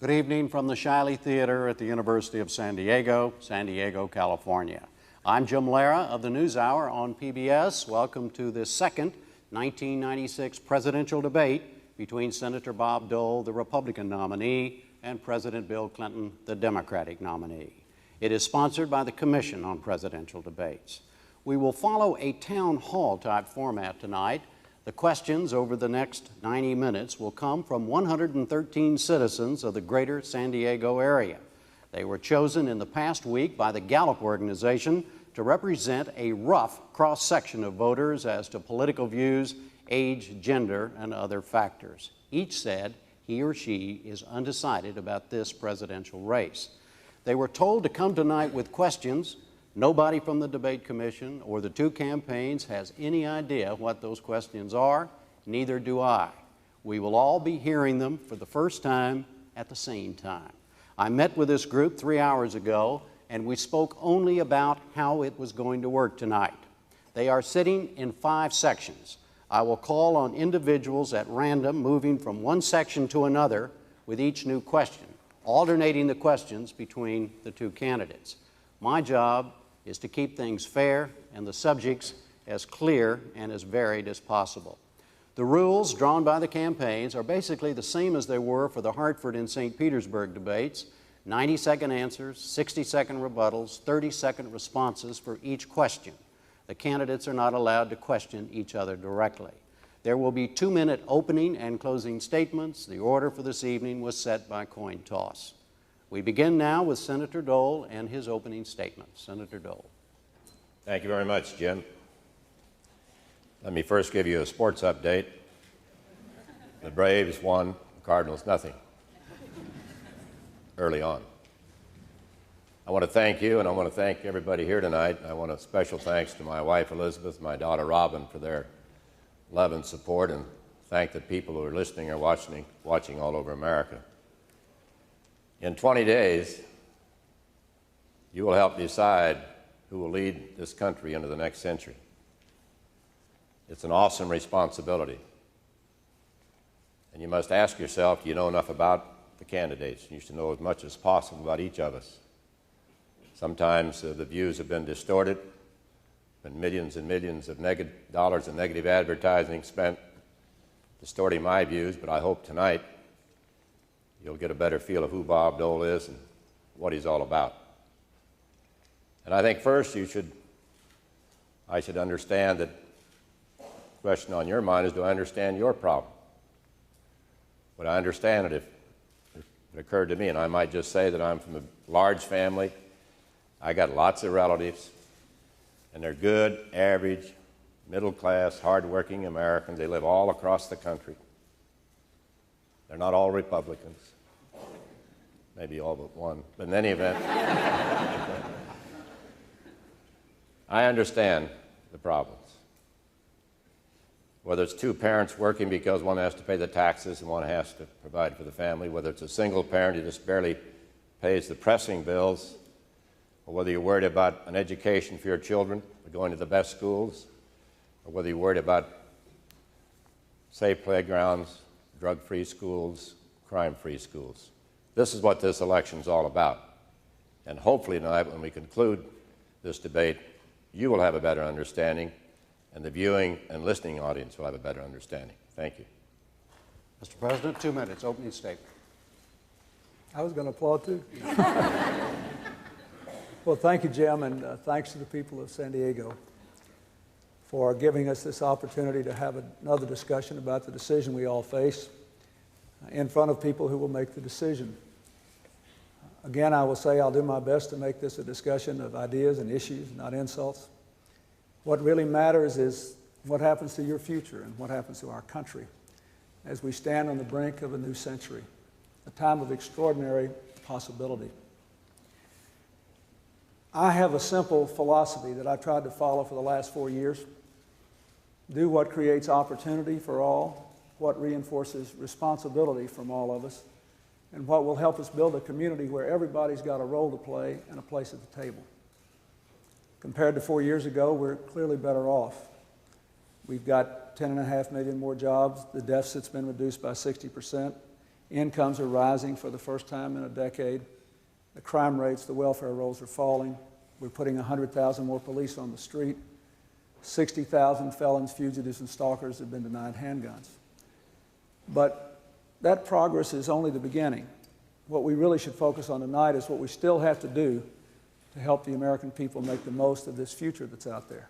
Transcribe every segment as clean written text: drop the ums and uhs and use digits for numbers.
Good evening from the Shiley Theater at the University of San Diego, California. I'm Jim Lehrer of the NewsHour on PBS. Welcome to this second 1996 presidential debate between Senator Bob Dole, the Republican nominee, and President Bill Clinton, the Democratic nominee. It is sponsored by the Commission on Presidential Debates. We will follow a town hall type format tonight. The questions over the next 90 minutes will come from 113 citizens of the greater San Diego area. They were chosen in the past week by the Gallup organization to represent a rough cross-section of voters as to political views, age, gender, and other factors. Each said he or she is undecided about this presidential race. They were told to come tonight with questions. Nobody from the Debate Commission or the two campaigns has any idea what those questions are. Neither do I. We will all be hearing them for the first time at the same time. I met with this group 3 hours ago, and we spoke only about how it was going to work tonight. They are sitting in 5 sections. I will call on individuals at random, moving from one section to another with each new question, alternating the questions between the two candidates. My job is to keep things fair and the subjects as clear and as varied as possible. The rules drawn by the campaigns are basically the same as they were for the Hartford and St. Petersburg debates: 90-second answers, 60-second rebuttals, 30-second responses for each question. The candidates are not allowed to question each other directly. There will be 2-minute opening and closing statements. The order for this evening was set by coin toss. We begin now with Senator Dole and his opening statement. Senator Dole. Thank you very much, Jim. Let me first give you a sports update. The Braves won, the Cardinals nothing, early on. I want to thank you, and I want to thank everybody here tonight. I want a special thanks to my wife, Elizabeth, my daughter, Robin, for their love and support, and thank the people who are listening or watching all over America. In 20 days, you will help decide who will lead this country into the next century. It's an awesome responsibility. And you must ask yourself, do you know enough about the candidates? You should know as much as possible about each of us. Sometimes the views have been distorted, been millions and millions of dollars in negative advertising spent distorting my views, but I hope tonight you'll get a better feel of who Bob Dole is and what he's all about. And I think first I should understand that the question on your mind is, do I understand your problem? Would I understand it if it occurred to me? And I might just say that I'm from a large family. I got lots of relatives, and they're good, average, middle-class, hard-working Americans. They live all across the country. They're not all Republicans, maybe all but one, but in any event, I understand the problems. Whether it's two parents working because one has to pay the taxes and one has to provide for the family, whether it's a single parent who just barely pays the pressing bills, or whether you're worried about an education for your children, or going to the best schools, or whether you're worried about safe playgrounds, drug-free schools, crime-free schools. This is what this election is all about. And hopefully tonight, when we conclude this debate, you will have a better understanding, and the viewing and listening audience will have a better understanding. Thank you. Mr. President, 2 minutes, opening statement. I was going to applaud too. Well, thank you, Jim, and thanks to the people of San Diego for giving us this opportunity to have another discussion about the decision we all face in front of people who will make the decision. Again, I will say I'll do my best to make this a discussion of ideas and issues, not insults. What really matters is what happens to your future and what happens to our country as we stand on the brink of a new century, a time of extraordinary possibility. I have a simple philosophy that I've tried to follow for the last 4 years. Do what creates opportunity for all, what reinforces responsibility from all of us, and what will help us build a community where everybody's got a role to play and a place at the table. Compared to 4 years ago, we're clearly better off. We've got 10.5 million more jobs. The deficit's been reduced by 60%. Incomes are rising for the first time in a decade. The crime rates, the welfare rolls are falling. We're putting 100,000 more police on the street. 60,000 felons, fugitives, and stalkers have been denied handguns. But that progress is only the beginning. What we really should focus on tonight is what we still have to do to help the American people make the most of this future that's out there.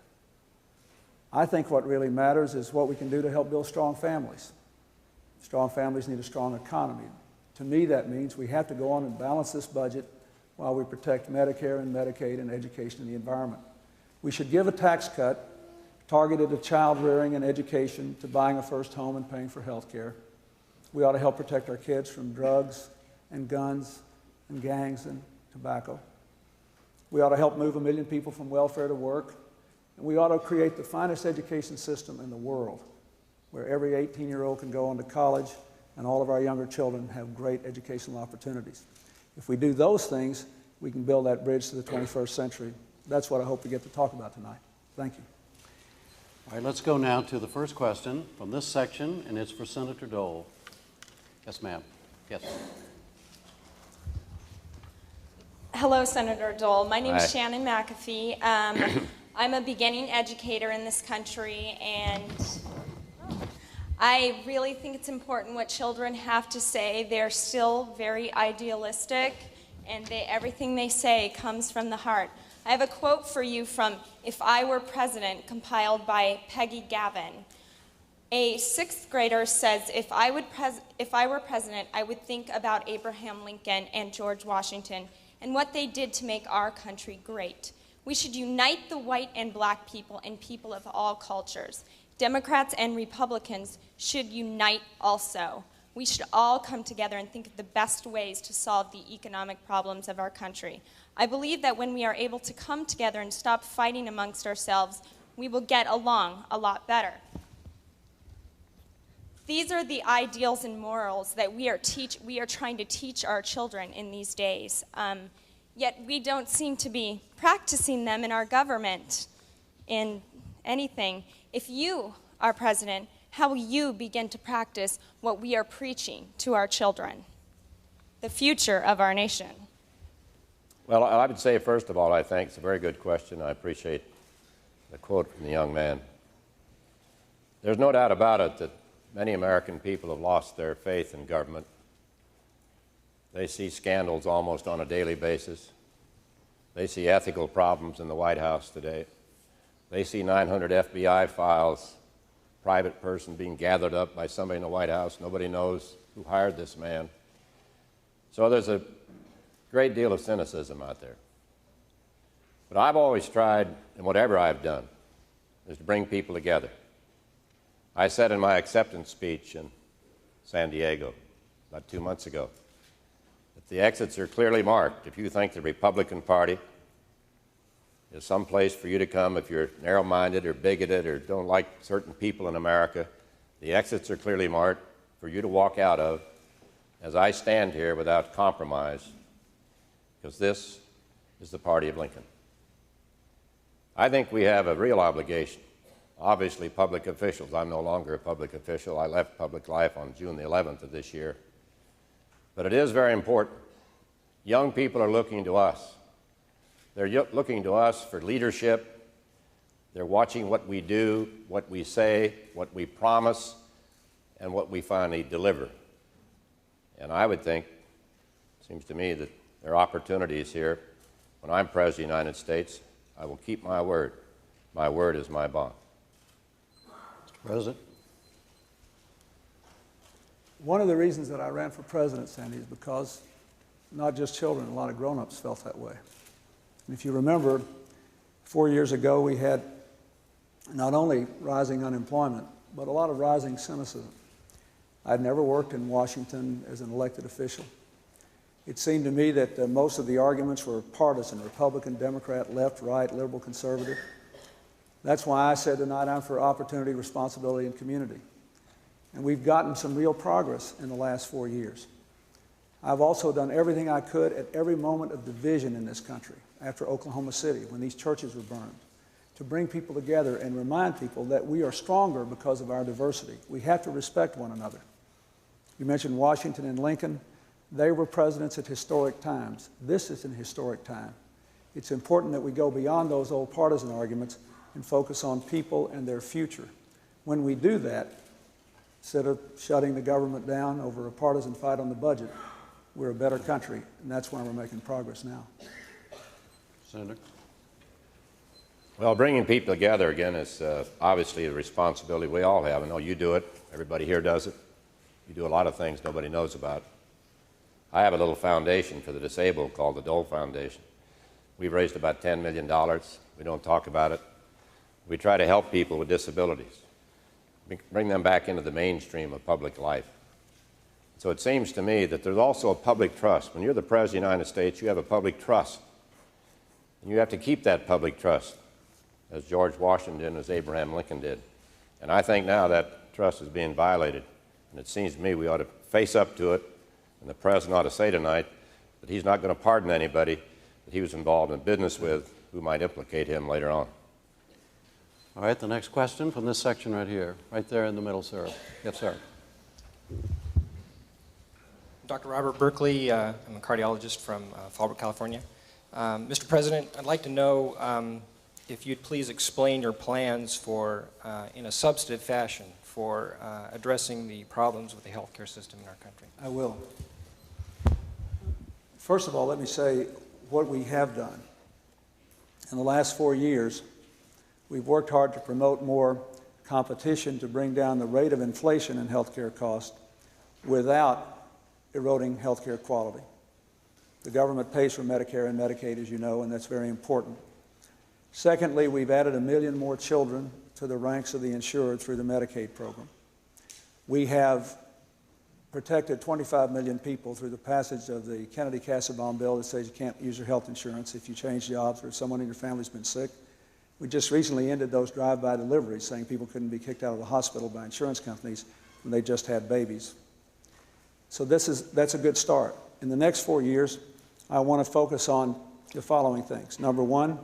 I think what really matters is what we can do to help build strong families. Strong families need a strong economy. To me, that means we have to go on and balance this budget while we protect Medicare and Medicaid and education and the environment. We should give a tax cut targeted at child rearing and education, to buying a first home and paying for health care. We ought to help protect our kids from drugs and guns and gangs and tobacco. We ought to help move 1 million people from welfare to work. And we ought to create the finest education system in the world, where every 18-year-old can go on to college and all of our younger children have great educational opportunities. If we do those things, we can build that bridge to the 21st century. That's what I hope we get to talk about tonight. Thank you. All right, let's go now to the first question from this section, and it's for Senator Dole. Yes, ma'am. Yes. Hello, Senator Dole. My name Hi. is Shannon McAfee. I'm a beginning educator in this country, and I really think it's important what children have to say. They're still very idealistic, and everything they say comes from the heart. I have a quote for you from If I Were President, compiled by Peggy Gavin. A sixth grader says, if I were president, I would think about Abraham Lincoln and George Washington and what they did to make our country great. We should unite the white and black people and people of all cultures. Democrats and Republicans should unite also. We should all come together and think of the best ways to solve the economic problems of our country. I believe that when we are able to come together and stop fighting amongst ourselves, we will get along a lot better. These are the ideals and morals that we are trying to teach our children in these days. Yet we don't seem to be practicing them in our government in anything. If you are president, how will you begin to practice what we are preaching to our children? The future of our nation. Well, I would say, first of all, I think it's a very good question. I appreciate the quote from the young man. There's no doubt about it that many American people have lost their faith in government. They see scandals almost on a daily basis. They see ethical problems in the White House today. They see 900 FBI files, private person being gathered up by somebody in the White House. Nobody knows who hired this man. So there's a great deal of cynicism out there. But I've always tried, in whatever I've done, is to bring people together. I said in my acceptance speech in San Diego about 2 months ago that the exits are clearly marked. If you think the Republican Party is some place for you to come if you're narrow-minded or bigoted or don't like certain people in America, the exits are clearly marked for you to walk out of as I stand here without compromise, because this is the party of Lincoln. I think we have a real obligation. Obviously, public officials. I'm no longer a public official. I left public life on June the 11th of this year. But it is very important. Young people are looking to us. They're looking to us for leadership. They're watching what we do, what we say, what we promise, and what we finally deliver. And I would think, it seems to me, that there are opportunities here. When I'm President of the United States, I will keep my word. My word is my bond. Mr. President. One of the reasons that I ran for president, Sandy, is because not just children, a lot of grown-ups felt that way. And if you remember, 4 years ago we had not only rising unemployment, but a lot of rising cynicism. I'd never worked in Washington as an elected official. It seemed to me that most of the arguments were partisan, Republican, Democrat, left, right, liberal, conservative. That's why I said tonight I'm for opportunity, responsibility, and community. And we've gotten some real progress in the last 4 years. I've also done everything I could at every moment of division in this country, after Oklahoma City, when these churches were burned, to bring people together and remind people that we are stronger because of our diversity. We have to respect one another. You mentioned Washington and Lincoln. They were presidents at historic times. This is an historic time. It's important that we go beyond those old partisan arguments and focus on people and their future. When we do that, instead of shutting the government down over a partisan fight on the budget, we're a better country, and that's why we're making progress now. Senator. Well, bringing people together again is obviously a responsibility we all have. I know you do it. Everybody here does it. You do a lot of things nobody knows about. I have a little foundation for the disabled called the Dole Foundation. We've raised about $10 million. We don't talk about it. We try to help people with disabilities, bring them back into the mainstream of public life. So it seems to me that there's also a public trust. When you're the President of the United States, you have a public trust. And you have to keep that public trust, as George Washington, as Abraham Lincoln did. And I think now that trust is being violated. And it seems to me we ought to face up to it. And the President ought to say tonight that he's not going to pardon anybody that he was involved in business with who might implicate him later on. All right, the next question from this section right here, right there in the middle, sir. Yes, sir. Dr. Robert Berkeley, I'm a cardiologist from Fallbrook, California. Mr. President, I'd like to know if you'd please explain your plans for, in a substantive fashion, for addressing the problems with the healthcare system in our country. I will. First of all, let me say what we have done. In the last 4 years, we've worked hard to promote more competition to bring down the rate of inflation in healthcare costs without eroding healthcare quality. The government pays for Medicare and Medicaid, as you know, and that's very important. Secondly, we've added 1 million more children to the ranks of the insured through the Medicaid program. We have protected 25 million people through the passage of the Kennedy-Kassebaum bill that says you can't use your health insurance if you change jobs or if someone in your family's been sick. We just recently ended those drive-by deliveries, saying people couldn't be kicked out of the hospital by insurance companies when they just had babies. So that's a good start. In the next 4 years, I want to focus on the following things. Number one,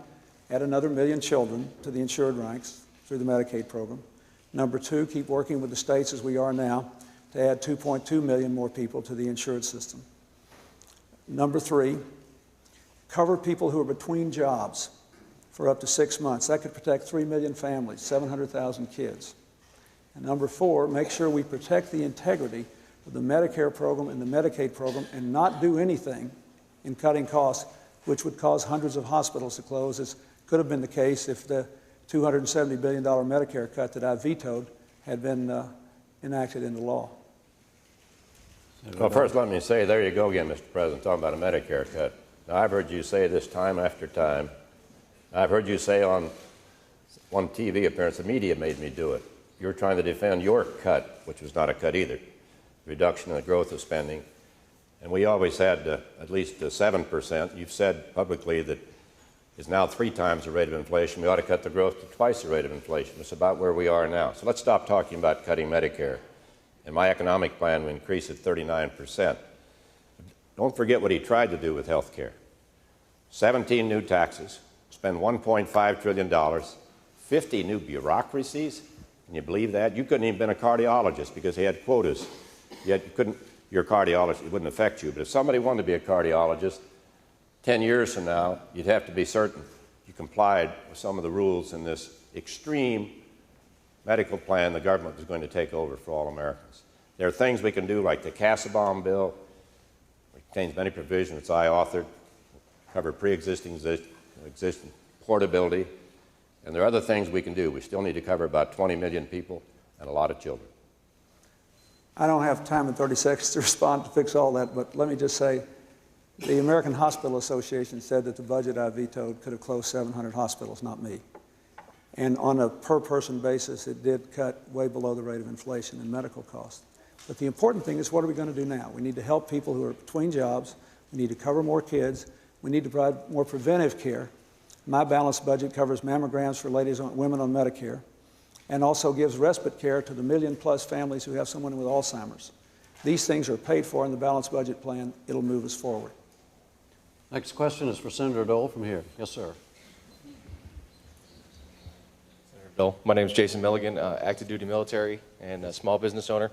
add another 1 million children to the insured ranks through the Medicaid program. Number two, keep working with the states as we are now to add 2.2 million more people to the insured system. Number three, cover people who are between jobs for up to 6 months. That could protect 3 million families, 700,000 kids. And number four, make sure we protect the integrity of the Medicare program and the Medicaid program and not do anything in cutting costs, which would cause hundreds of hospitals to close, as could have been the case if the $270 billion Medicare cut that I vetoed had been enacted into law. Well, first let me say, there you go again, Mr. President, talking about a Medicare cut. Now, I've heard you say this time after time. I've heard you say on one TV appearance, the media made me do it. You're trying to defend your cut, which was not a cut either, reduction in the growth of spending. And we always had at least 7%. You've said publicly that is now 3 times the rate of inflation. We ought to cut the growth to twice the rate of inflation. It's about where we are now. So let's stop talking about cutting Medicare. In my economic plan, we increase it 39%. Don't forget what he tried to do with health care. 17 new taxes, spend $1.5 trillion, 50 new bureaucracies. Can you believe that? You couldn't even been a cardiologist because he had quotas. Yet you couldn't, you're a cardiologist, it wouldn't affect you. But if somebody wanted to be a cardiologist, 10 years from now, you'd have to be certain you complied with some of the rules in this extreme medical plan the government is going to take over for all Americans. There are things we can do, like the Kassebaum bill, which contains many provisions which I authored, cover pre-existing portability, and there are other things we can do. We still need to cover about 20 million people and a lot of children. I don't have time in 30 seconds to respond to fix all that, but let me just say, the American Hospital Association said that the budget I vetoed could have closed 700 hospitals, not me. And on a per-person basis, it did cut way below the rate of inflation in medical costs. But the important thing is, what are we going to do now? We need to help people who are between jobs. We need to cover more kids. We need to provide more preventive care. My balanced budget covers mammograms for women on Medicare, and also gives respite care to the 1 million-plus families who have someone with Alzheimer's. These things are paid for in the balanced budget plan. It'll move us forward. Next question is for Senator Dole from here. Yes, sir. Senator Dole. My name is Jason Milligan, active duty military and a small business owner.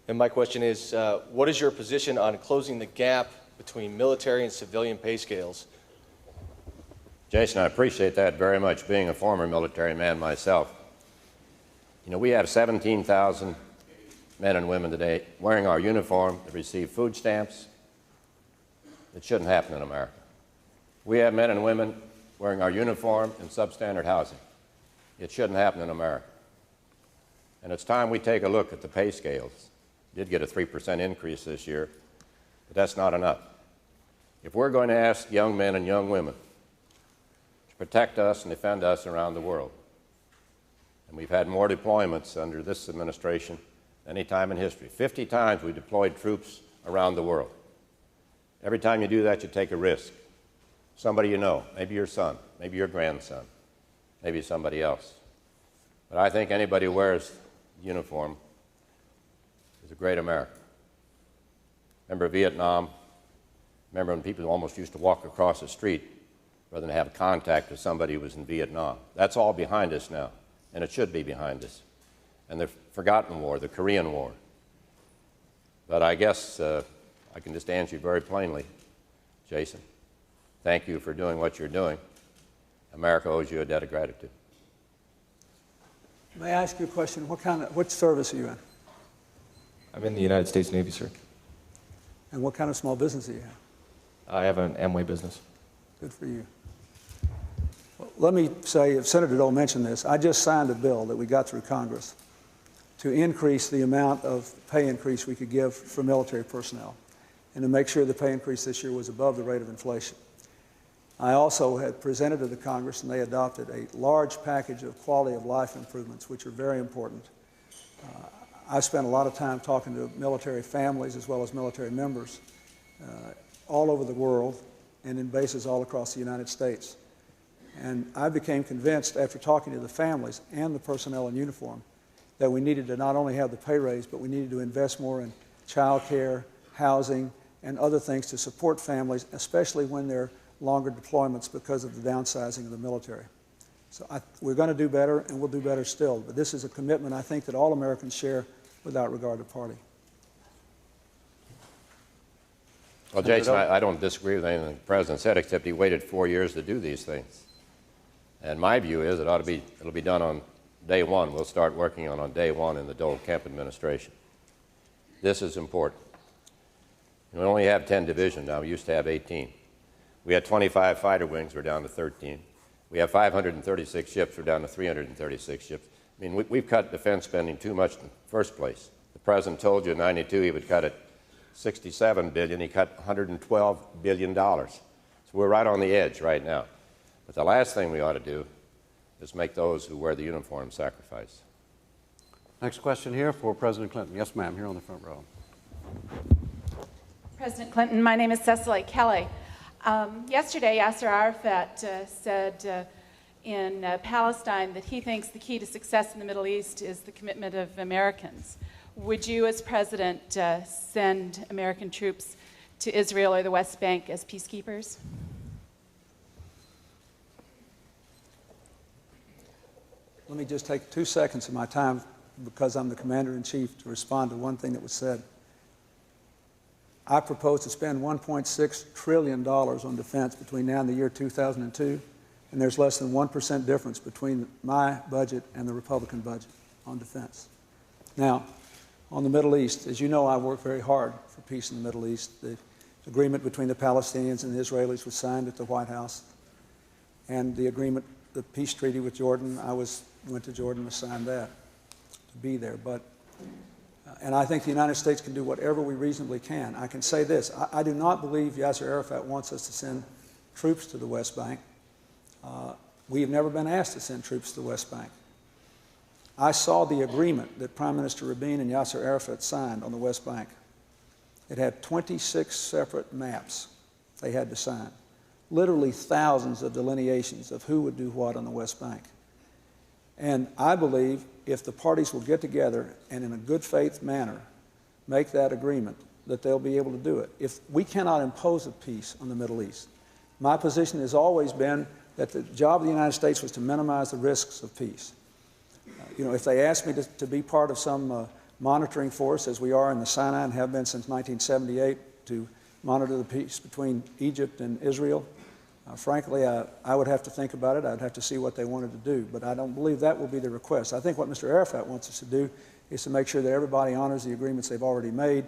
And my question is, what is your position on closing the gap between military and civilian pay scales? Jason, I appreciate that very much, being a former military man myself. You know, we have 17,000 men and women today wearing our uniform that receive food stamps. It shouldn't happen in America. We have men and women wearing our uniform in substandard housing. It shouldn't happen in America. And it's time we take a look at the pay scales. We did get a 3% increase this year, but that's not enough. If we're going to ask young men and young women to protect us and defend us around the world, and we've had more deployments under this administration than any time in history. 50 times we deployed troops around the world. Every time you do that, you take a risk. Somebody you know, maybe your son, maybe your grandson, maybe somebody else. But I think anybody who wears the uniform is a great American. Remember Vietnam? Remember when people almost used to walk across the street rather than have contact with somebody who was in Vietnam? That's all behind us now, and it should be behind us. And the forgotten war, the Korean War. But I guess I can just answer you very plainly, Jason. Thank you for doing what you're doing. America owes you a debt of gratitude. May I ask you a question? What service are you in? I'm in the United States Navy, sir. And what kind of small business do you have? I have an Amway business. Good for you. Well, let me say, if Senator Dole mentioned this, I just signed a bill that we got through Congress to increase the amount of pay increase we could give for military personnel and to make sure the pay increase this year was above the rate of inflation. I also had presented to the Congress, and they adopted a large package of quality of life improvements, which are very important. I spent a lot of time talking to military families as well as military members all over the world and in bases all across the United States. And I became convinced after talking to the families and the personnel in uniform that we needed to not only have the pay raise, but we needed to invest more in child care, housing, and other things to support families, especially when they're longer deployments because of the downsizing of the military. So we're going to do better, and we'll do better still. But this is a commitment I think that all Americans share without regard to party. Well, Jason, I don't disagree with anything the President said, except he waited 4 years to do these things. And my view is it'll be done on day one. We'll start working on day one in the Dole Kemp administration. This is important. We only have 10 divisions now. We used to have 18. We had 25 fighter wings. We're down to 13. We have 536 ships. We're down to 336 ships. I mean, we've cut defense spending too much in the first place. The President told you in '92 he would cut it $67 billion. He cut $112 billion. So we're right on the edge right now. But the last thing we ought to do is make those who wear the uniform sacrifice. Next question here for President Clinton. Yes, ma'am, here on the front row. President Clinton, my name is Cecily Kelly. Yesterday, Yasser Arafat said in Palestine that he thinks the key to success in the Middle East is the commitment of Americans. Would you, as President, send American troops to Israel or the West Bank as peacekeepers? Let me just take 2 seconds of my time, because I'm the Commander-in-Chief, to respond to one thing that was said. I propose to spend $1.6 trillion on defense between now and the year 2002, and there's less than 1% difference between my budget and the Republican budget on defense. Now, on the Middle East, as you know, I work very hard for peace in the Middle East. The agreement between the Palestinians and the Israelis was signed at the White House, and the agreement, the peace treaty with Jordan, I went to Jordan to sign that, to be there. And I think the United States can do whatever we reasonably can. I can say this, I do not believe Yasser Arafat wants us to send troops to the West Bank. We have never been asked to send troops to the West Bank. I saw the agreement that Prime Minister Rabin and Yasser Arafat signed on the West Bank. It had 26 separate maps they had to sign, literally thousands of delineations of who would do what on the West Bank. And I believe if the parties will get together and in a good faith manner make that agreement, that they'll be able to do it. If we cannot impose a peace on the Middle East, my position has always been that the job of the United States was to minimize the risks of peace. If they asked me to be part of some monitoring force, as we are in the Sinai and have been since 1978, to monitor the peace between Egypt and Israel. Frankly, I would have to think about it. I'd have to see what they wanted to do, but I don't believe that will be the request. I think what Mr. Arafat wants us to do is to make sure that everybody honors the agreements they've already made.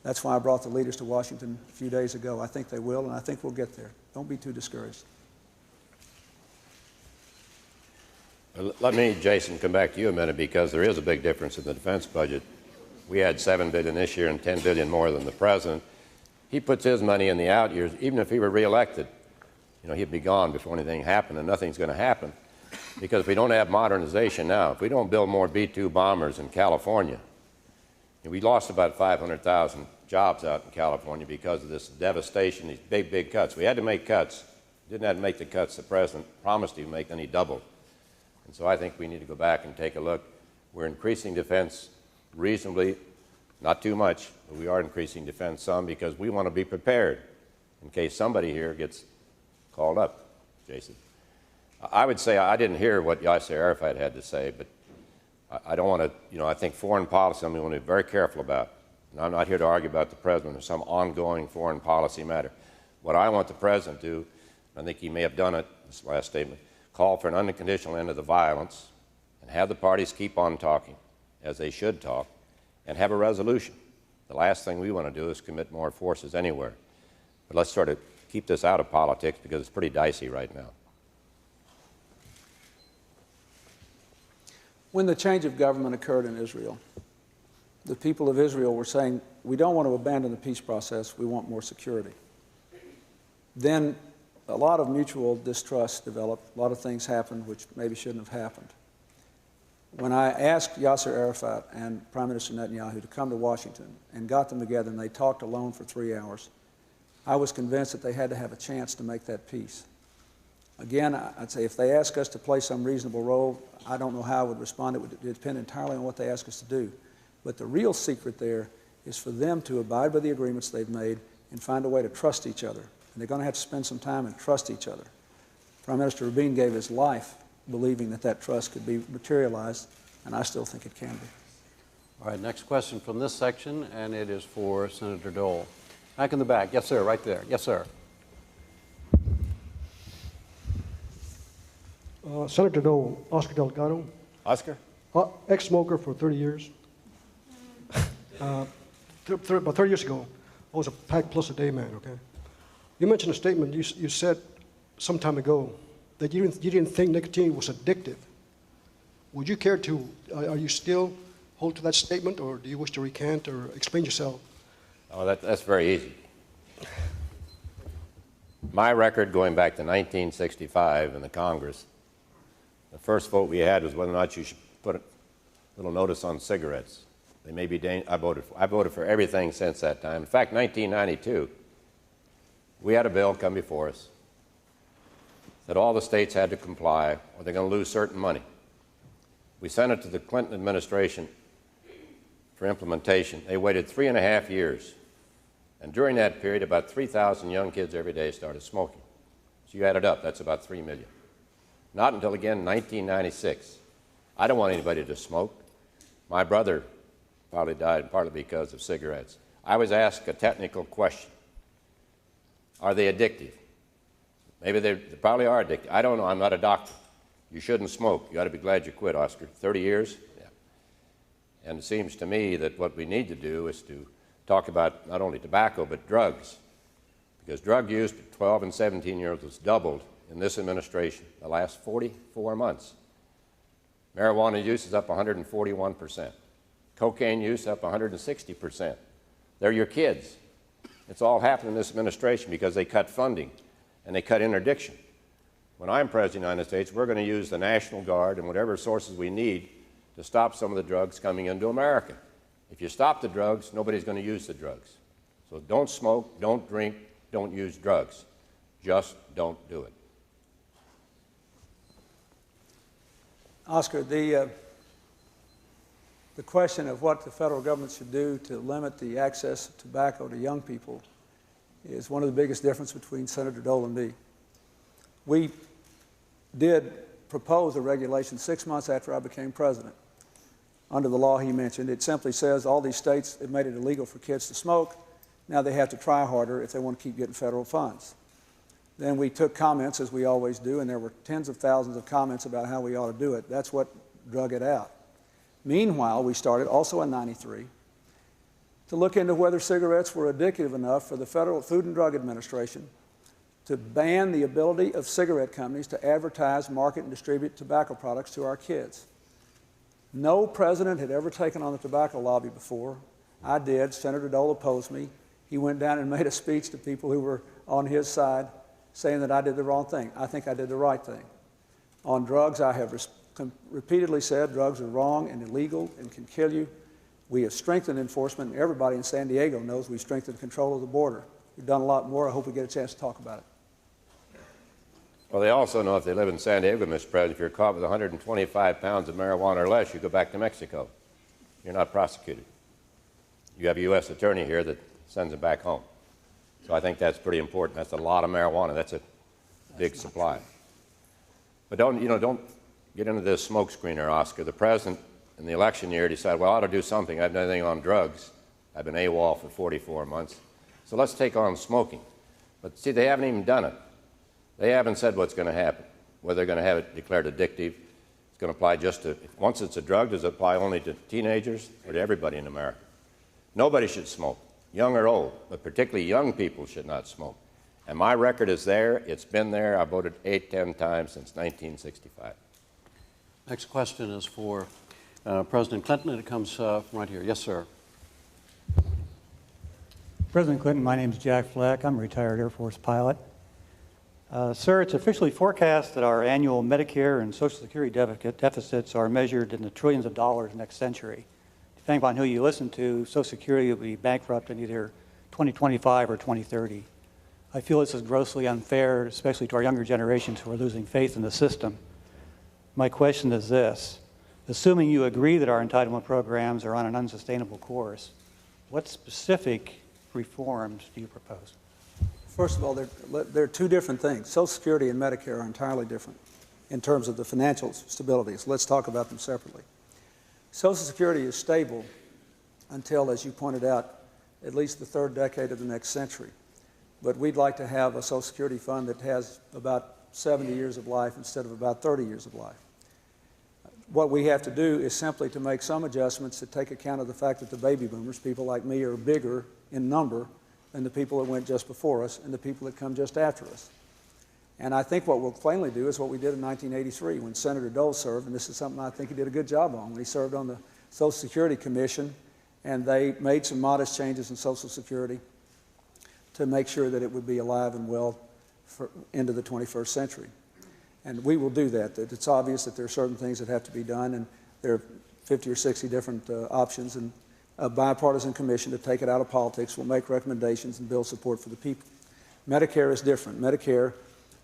That's why I brought the leaders to Washington a few days ago. I think they will, and I think we'll get there. Don't be too discouraged. Let me, Jason, come back to you a minute, because there is a big difference in the defense budget. We had $7 billion this year and $10 billion more than the president. He puts his money in the out years. Even if he were reelected, he'd be gone before anything happened, and nothing's going to happen. Because if we don't have modernization now, if we don't build more B-2 bombers in California, we lost about 500,000 jobs out in California because of this devastation, these big, big cuts. We had to make cuts. Didn't have to make the cuts the president promised he'd make, then he doubled. And so I think we need to go back and take a look. We're increasing defense reasonably, not too much, but we are increasing defense some because we want to be prepared in case somebody here gets called up, Jason. I would say I didn't hear what Yasser Arafat had to say, but I don't want to, I think foreign policy, we want to be very careful about. And I'm not here to argue about the president or some ongoing foreign policy matter. What I want the president to do, I think he may have done it, this last statement, call for an unconditional end of the violence and have the parties keep on talking, as they should talk, and have a resolution. The last thing we want to do is commit more forces anywhere. But let's sort of keep this out of politics because it's pretty dicey right now. When the change of government occurred in Israel, the people of Israel were saying, we don't want to abandon the peace process, we want more security. Then a lot of mutual distrust developed, a lot of things happened which maybe shouldn't have happened. When I asked Yasser Arafat and Prime Minister Netanyahu to come to Washington and got them together and they talked alone for 3 hours, I was convinced that they had to have a chance to make that peace. Again, I'd say if they ask us to play some reasonable role, I don't know how I would respond. It would depend entirely on what they ask us to do. But the real secret there is for them to abide by the agreements they've made and find a way to trust each other. And they're going to have to spend some time and trust each other. Prime Minister Rabin gave his life believing that that trust could be materialized, and I still think it can be. All right, next question from this section, and it is for Senator Dole. Back in the back. Yes, sir, right there. Yes, sir. Senator Dole, Oscar Delgado. Oscar? Ex-smoker for 30 years. About 30 years ago, I was a pack plus a day man, okay? You mentioned a statement you said some time ago that you didn't think nicotine was addictive. Would you care to, are you still hold to that statement, or do you wish to recant or explain yourself? Oh, that's very easy. My record going back to 1965 in the Congress, the first vote we had was whether or not you should put a little notice on cigarettes. They may be I voted for everything since that time. In fact, 1992, we had a bill come before us that all the states had to comply or they're going to lose certain money. We sent it to the Clinton administration for implementation. They waited 3.5 years. And during that period, about 3,000 young kids every day started smoking. So you add it up, that's about 3 million. Not until, again, 1996. I don't want anybody to smoke. My brother probably died partly because of cigarettes. I was asked a technical question. Are they addictive? Maybe they probably are addictive. I don't know. I'm not a doctor. You shouldn't smoke. You ought to be glad you quit, Oscar. 30 years? Yeah. And it seems to me that what we need to do is to talk about not only tobacco, but drugs. Because drug use for 12 and 17-year-olds has doubled in this administration the last 44 months. Marijuana use is up 141%. Cocaine use up 160%. They're your kids. It's all happened in this administration because they cut funding and they cut interdiction. When I'm President of the United States, we're going to use the National Guard and whatever sources we need to stop some of the drugs coming into America. If you stop the drugs, nobody's going to use the drugs. So don't smoke, don't drink, don't use drugs. Just don't do it. Oscar, the question of what the federal government should do to limit the access of tobacco to young people is one of the biggest differences between Senator Dole and me. We did propose a regulation 6 months after I became president under the law he mentioned. It simply says all these states have made it illegal for kids to smoke. Now they have to try harder if they want to keep getting federal funds. Then we took comments, as we always do, and there were tens of thousands of comments about how we ought to do it. That's what drug it out. Meanwhile, we started, also in '93, to look into whether cigarettes were addictive enough for the Federal Food and Drug Administration to ban the ability of cigarette companies to advertise, market, and distribute tobacco products to our kids. No president had ever taken on the tobacco lobby before. I did. Senator Dole opposed me. He went down and made a speech to people who were on his side saying that I did the wrong thing. I think I did the right thing. On drugs, I have repeatedly said drugs are wrong and illegal and can kill you. We have strengthened enforcement, and everybody in San Diego knows we've strengthened control of the border. We've done a lot more. I hope we get a chance to talk about it. Well, they also know if they live in San Diego, Mr. President, if you're caught with 125 pounds of marijuana or less, you go back to Mexico. You're not prosecuted. You have a U.S. attorney here that sends them back home. So I think that's pretty important. That's a lot of marijuana. That's a big supply. But don't get into this smoke screener, Oscar. The president in the election year decided, well, I ought to do something. I haven't done anything on drugs. I've been AWOL for 44 months. So let's take on smoking. But see, they haven't even done it. They haven't said what's going to happen, whether they're going to have it declared addictive. It's going to apply just to, once it's a drug, does it apply only to teenagers or to everybody in America? Nobody should smoke, young or old, but particularly young people should not smoke. And my record is there. It's been there. I voted 8, 10 times since 1965. Next question is for President Clinton, and it comes right here. Yes, sir. President Clinton, my name is Jack Fleck. I'm a retired Air Force pilot. Sir, it's officially forecast that our annual Medicare and Social Security deficits are measured in the trillions of dollars next century. Depending upon who you listen to, Social Security will be bankrupt in either 2025 or 2030. I feel this is grossly unfair, especially to our younger generations who are losing faith in the system. My question is this. Assuming you agree that our entitlement programs are on an unsustainable course, what specific reforms do you propose? First of all, they're two different things. Social Security and Medicare are entirely different in terms of the financial stability. So let's talk about them separately. Social Security is stable until, as you pointed out, at least the third decade of the next century. But we'd like to have a Social Security fund that has about 70 years of life instead of about 30 years of life. What we have to do is simply to make some adjustments to take account of the fact that the baby boomers, people like me, are bigger in number than the people that went just before us and the people that come just after us. And I think what we'll plainly do is what we did in 1983 when Senator Dole served, and this is something I think he did a good job on. When he served on the Social Security Commission, and they made some modest changes in Social Security to make sure that it would be alive and well into the 21st century. And we will do that. It's obvious that there are certain things that have to be done, and there are 50 or 60 different options, and a bipartisan commission to take it out of politics will make recommendations and build support for the people. Medicare is different. Medicare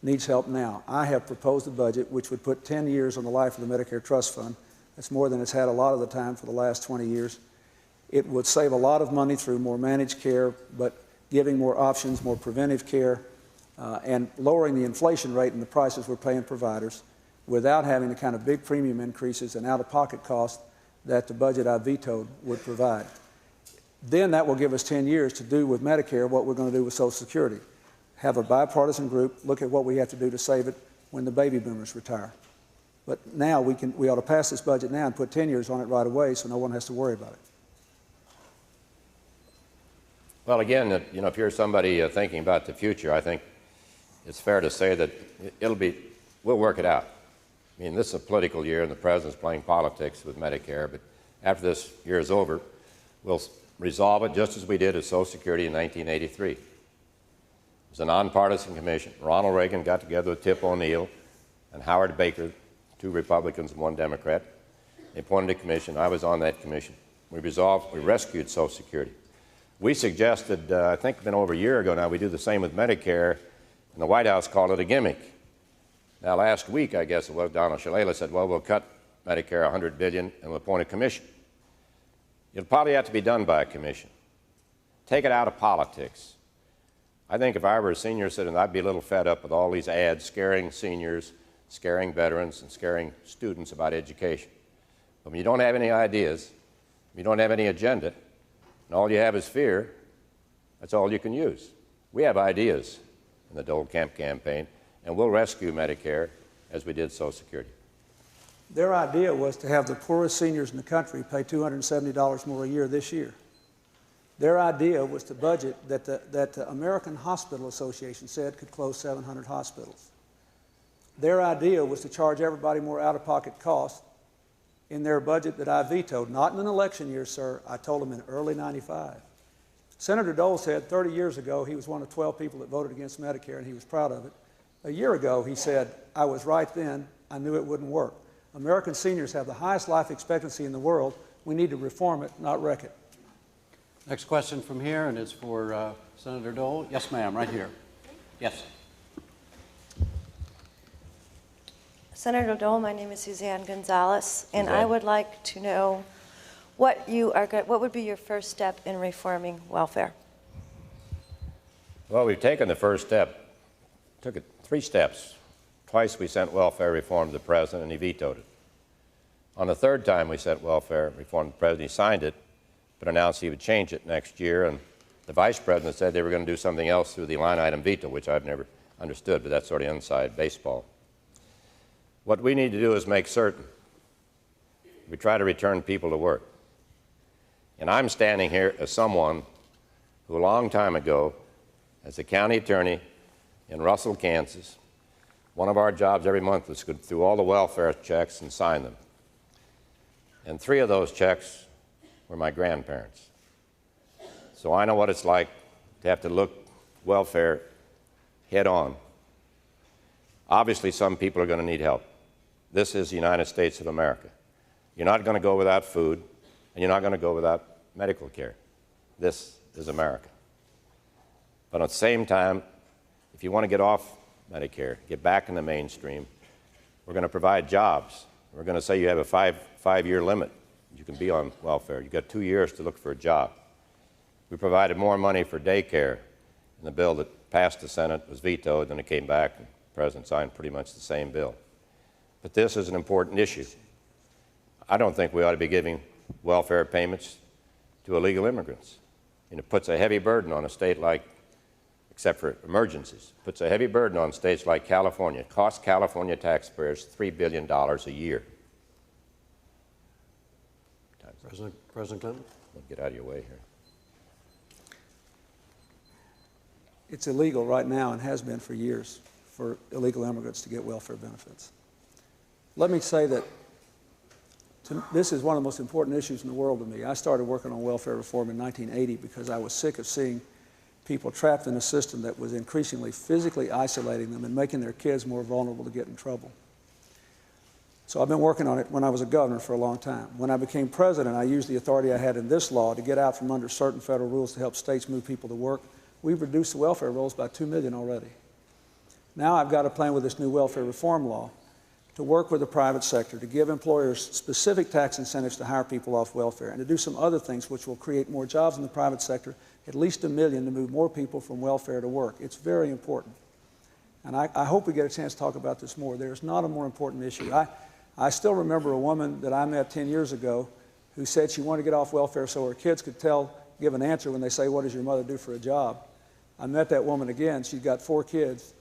needs help now. I have proposed a budget which would put 10 years on the life of the Medicare Trust Fund. That's more than it's had a lot of the time for the last 20 years. It would save a lot of money through more managed care, but giving more options, more preventive care, and lowering the inflation rate and the prices we're paying providers without having the kind of big premium increases and out-of-pocket costs that the budget I vetoed would provide. Then that will give us 10 years to do with Medicare what we're going to do with Social Security. Have a bipartisan group look at what we have to do to save it when the baby boomers retire. But now we ought to pass this budget now and put 10 years on it right away so no one has to worry about it. Well, again, if you're somebody thinking about the future, I think it's fair to say that we'll work it out. I mean, this is a political year, and the president's playing politics with Medicare, but after this year is over, we'll resolve it just as we did at Social Security in 1983. It was a nonpartisan commission. Ronald Reagan got together with Tip O'Neill and Howard Baker, 2 Republicans and 1 Democrat. They appointed a commission. I was on that commission. We rescued Social Security. We suggested, I think it's been over a year ago now, we do the same with Medicare, and the White House called it a gimmick. Now, last week, I guess it was, Donald Shalala said, well, we'll cut Medicare $100 billion and we'll appoint a commission. It'll probably have to be done by a commission. Take it out of politics. I think if I were a senior citizen, I'd be a little fed up with all these ads scaring seniors, scaring veterans, and scaring students about education. But when you don't have any ideas, you don't have any agenda, and all you have is fear, that's all you can use. We have ideas in the Dole Camp campaign, and we'll rescue Medicare as we did Social Security. Their idea was to have the poorest seniors in the country pay $270 more a year this year. Their idea was to budget that the American Hospital Association said could close 700 hospitals. Their idea was to charge everybody more out-of-pocket costs in their budget that I vetoed, not in an election year, sir. I told them in early '95. Senator Dole said 30 years ago he was one of 12 people that voted against Medicare, and he was proud of it. A year ago, he said, I was right then. I knew it wouldn't work. American seniors have the highest life expectancy in the world. We need to reform it, not wreck it. Next question from here, and it's for Senator Dole. Yes, ma'am, right here. Yes. Senator Dole, my name is Suzanne Gonzalez, and I would like to know what would be your first step in reforming welfare? Well, we've taken the first step, took it 3 steps. Twice we sent welfare reform to the President, and he vetoed it. On the 3rd time we sent welfare reform to the President, he signed it, but announced he would change it next year, and the Vice President said they were going to do something else through the line item veto, which I've never understood, but that's sort of inside baseball. What we need to do is make certain we try to return people to work. And I'm standing here as someone who a long time ago, as a county attorney in Russell, Kansas, one of our jobs every month was to go through all the welfare checks and sign them. And 3 of those checks were my grandparents. So I know what it's like to have to look welfare head on. Obviously, some people are going to need help. This is the United States of America. You're not going to go without food, and you're not going to go without medical care. This is America. But at the same time, if you want to get off Medicare, get back in the mainstream, we're going to provide jobs. We're going to say you have a five-year limit. You can be on welfare. You've got 2 years to look for a job. We provided more money for daycare in the bill that passed the Senate, was vetoed, then it came back, and the President signed pretty much the same bill. But this is an important issue. I don't think we ought to be giving welfare payments to illegal immigrants. And it puts a heavy burden on a state like, except for emergencies, puts a heavy burden on states like California. It costs California taxpayers $3 billion a year. President Clinton? I'll get out of your way here. It's illegal right now and has been for years for illegal immigrants to get welfare benefits. Let me say that this is one of the most important issues in the world to me. I started working on welfare reform in 1980 because I was sick of seeing people trapped in a system that was increasingly physically isolating them and making their kids more vulnerable to get in trouble. So I've been working on it when I was a governor for a long time. When I became president, I used the authority I had in this law to get out from under certain federal rules to help states move people to work. We've reduced the welfare rolls by 2 million already. Now I've got a plan with this new welfare reform law to work with the private sector, to give employers specific tax incentives to hire people off welfare, and to do some other things which will create more jobs in the private sector, at least 1 million, to move more people from welfare to work. It's very important. And I hope we get a chance to talk about this more. There's not a more important issue. I still remember a woman that I met 10 years ago who said she wanted to get off welfare so her kids could give an answer when they say, what does your mother do for a job? I met that woman again. She's got 4 kids.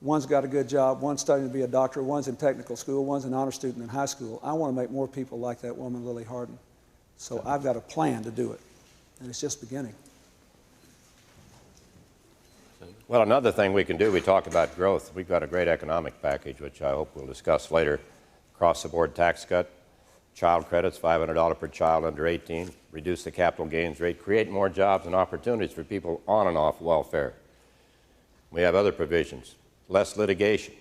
One's got a good job, one's studying to be a doctor, one's in technical school, one's an honor student in high school. I want to make more people like that woman, Lily Harden. So I've got a plan to do it, and it's just beginning. Well, another thing we can do, we talk about growth. We've got a great economic package, which I hope we'll discuss later. Across-the-board tax cut, child credits, $500 per child under 18, reduce the capital gains rate, create more jobs and opportunities for people on and off welfare. We have other provisions. Less litigation.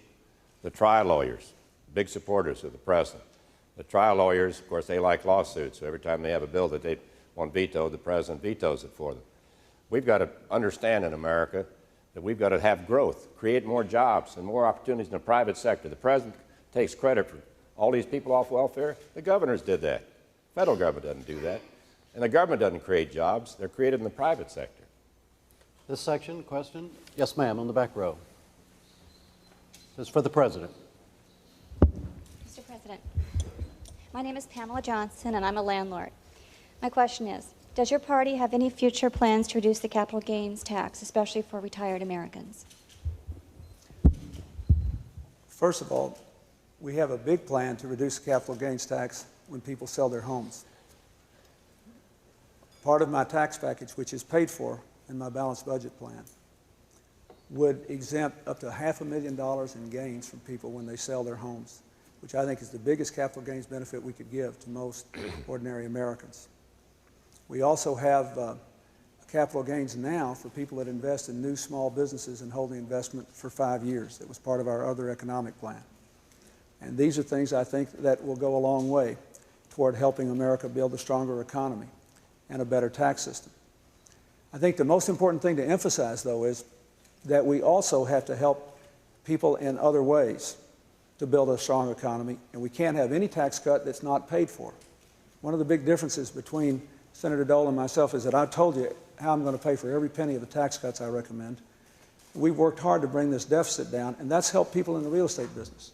The trial lawyers, big supporters of the President. The trial lawyers, of course, they like lawsuits, so every time they have a bill that they want vetoed, the President vetoes it for them. We've got to understand in America that we've got to have growth, create more jobs and more opportunities in the private sector. The President takes credit for all these people off welfare. The governors did that. The federal government doesn't do that. And the government doesn't create jobs. They're created in the private sector. This section, question? Yes, ma'am, on the back row. This is for the President. Mr. President, My name is Pamela Johnson, and I'm a landlord. My question is, does your party have any future plans to reduce the capital gains tax, especially for retired Americans? First of all, we have a big plan to reduce the capital gains tax when people sell their homes. Part of my tax package, which is paid for in my balanced budget plan, would exempt up to $500,000 in gains from people when they sell their homes, which I think is the biggest capital gains benefit we could give to most ordinary Americans. We also have capital gains now for people that invest in new small businesses and hold the investment for 5 years. That was part of our other economic plan. And these are things I think that will go a long way toward helping America build a stronger economy and a better tax system. I think the most important thing to emphasize, though, is that we also have to help people in other ways to build a strong economy, and we can't have any tax cut that's not paid for. One of the big differences between Senator Dole and myself is that I've told you how I'm going to pay for every penny of the tax cuts I recommend. We've worked hard to bring this deficit down, and that's helped people in the real estate business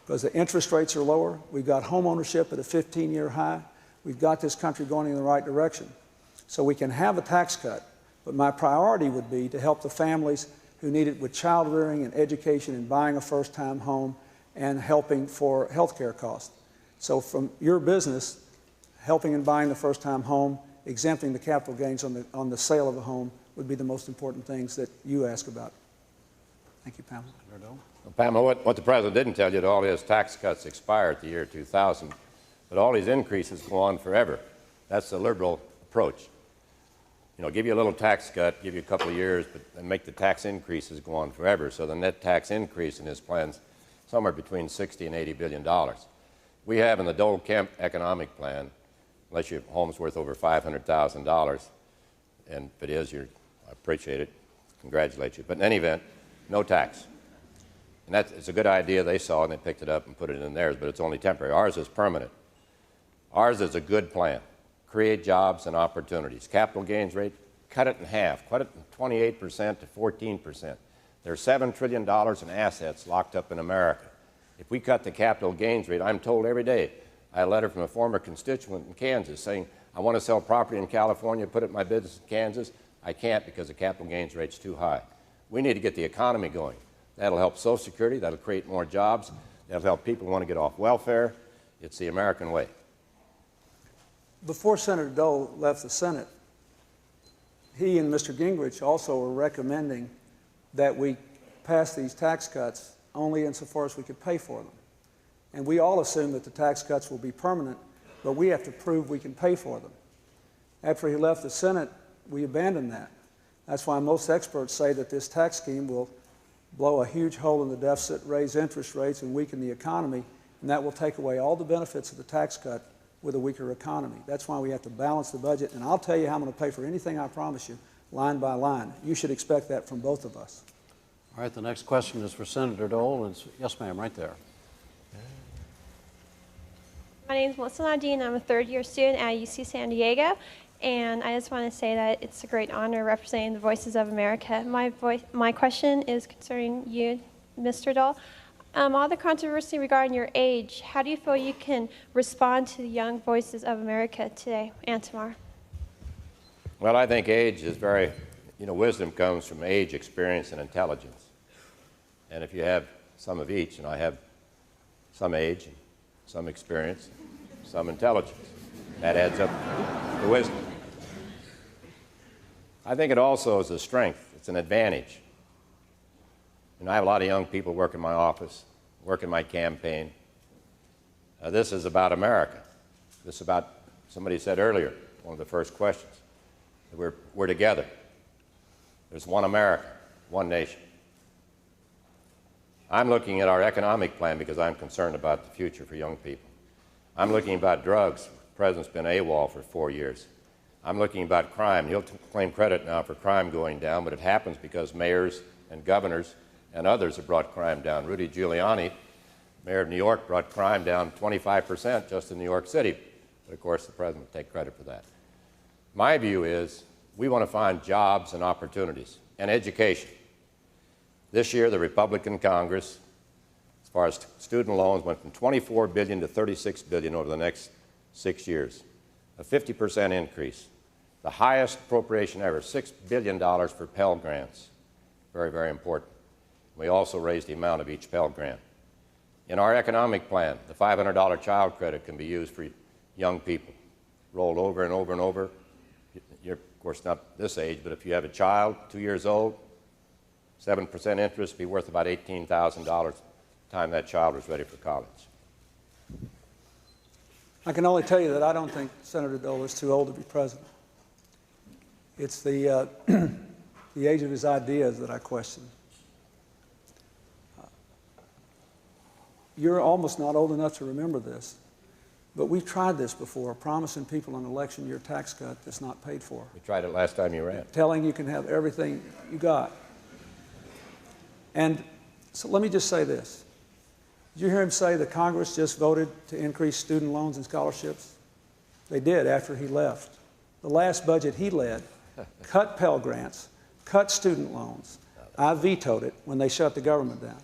because the interest rates are lower. We've got home ownership at a 15-year high. We've got this country going in the right direction. So we can have a tax cut, but my priority would be to help the families who need it with child rearing and education and buying a first-time home and helping for health care costs. So from your business, helping in buying the first-time home, exempting the capital gains on the sale of a home would be the most important things that you ask about. Thank you, Pamela. Well, Pamela, what the President didn't tell you, that all his tax cuts expire at the year 2000, but all these increases go on forever. That's the liberal approach. You know, give you a little tax cut, give you a couple of years, and make the tax increases go on forever. So the net tax increase in his plan's somewhere between $60 and $80 billion. We have in the Dole Kemp economic plan, unless your home's worth over $500,000, and if it is, I appreciate it, congratulate you. But in any event, no tax. And it's a good idea they saw, and they picked it up and put it in theirs, but it's only temporary. Ours is permanent. Ours is a good plan. Create jobs and opportunities. Capital gains rate, cut it in half. Cut it from 28% to 14%. There's $7 trillion in assets locked up in America. If we cut the capital gains rate, I'm told every day, I had a letter from a former constituent in Kansas saying, I want to sell property in California, put it in my business in Kansas. I can't because the capital gains rate's too high. We need to get the economy going. That'll help Social Security. That'll create more jobs. That'll help people who want to get off welfare. It's the American way. Before Senator Dole left the Senate, he and Mr. Gingrich also were recommending that we pass these tax cuts only insofar as we could pay for them. And we all assume that the tax cuts will be permanent, but we have to prove we can pay for them. After he left the Senate, we abandoned that. That's why most experts say that this tax scheme will blow a huge hole in the deficit, raise interest rates, and weaken the economy, and that will take away all the benefits of the tax cut with a weaker economy. That's why we have to balance the budget, and I'll tell you how I'm going to pay for anything I promise you, line by line. You should expect that from both of us. All right, the next question is for Senator Dole. And yes, ma'am, right there. My name is Melissa Nadine. I'm a third-year student at UC San Diego, and I just want to say that it's a great honor representing the voices of America. My question is concerning you, Mr. Dole. All the controversy regarding your age, how do you feel you can respond to the young voices of America today and tomorrow? Well, I think age is very, wisdom comes from age, experience, and intelligence. And if you have some of each, and I have some age, some experience, some intelligence, that adds up to wisdom. I think it also is a strength. It's an advantage. I have a lot of young people work in my office, work in my campaign. This is about America. This is about, somebody said earlier, one of the first questions, we're together. There's one America, one nation. I'm looking at our economic plan because I'm concerned about the future for young people. I'm looking about drugs. The President's been AWOL for 4 years. I'm looking about crime. He'll claim credit now for crime going down, but it happens because mayors and governors and others have brought crime down. Rudy Giuliani, mayor of New York, brought crime down 25% just in New York City. But of course, the President will take credit for that. My view is we want to find jobs and opportunities and education. This year, the Republican Congress is far as student loans, went from $24 billion to $36 billion over the next 6 years, a 50% increase. The highest appropriation ever, $6 billion for Pell Grants. Very, very important. We also raised the amount of each Pell Grant. In our economic plan, the $500 child credit can be used for young people, rolled over and over and over. You're, of course, not this age, but if you have a child, 2 years old, 7% interest, be worth about $18,000 the time that child was ready for college. I can only tell you that I don't think Senator Dole is too old to be president. It's the, the age of his ideas that I question. You're almost not old enough to remember this, but we've tried this before, promising people an election year tax cut that's not paid for. We tried it last time you ran. Telling you can have everything you got. And so let me just say this. Did you hear him say that Congress just voted to increase student loans and scholarships? They did after he left. The last budget he led cut Pell Grants, cut student loans. I vetoed it when they shut the government down.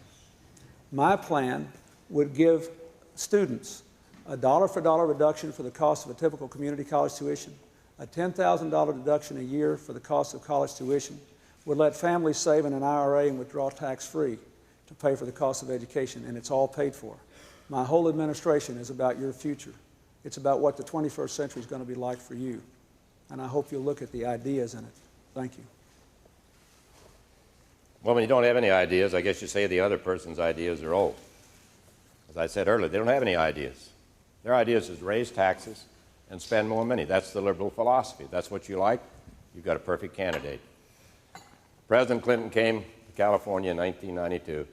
My plan would give students a dollar-for-dollar reduction for the cost of a typical community college tuition, a $10,000 deduction a year for the cost of college tuition, would let families save in an IRA and withdraw tax-free to pay for the cost of education, and it's all paid for. My whole administration is about your future. It's about what the 21st century is going to be like for you, and I hope you'll look at the ideas in it. Thank you. Well, when you don't have any ideas, I guess you say the other person's ideas are old. As I said earlier, they don't have any ideas. Their ideas is raise taxes and spend more money. That's the liberal philosophy. If that's what you like, you've got a perfect candidate. President Clinton came to California in 1992.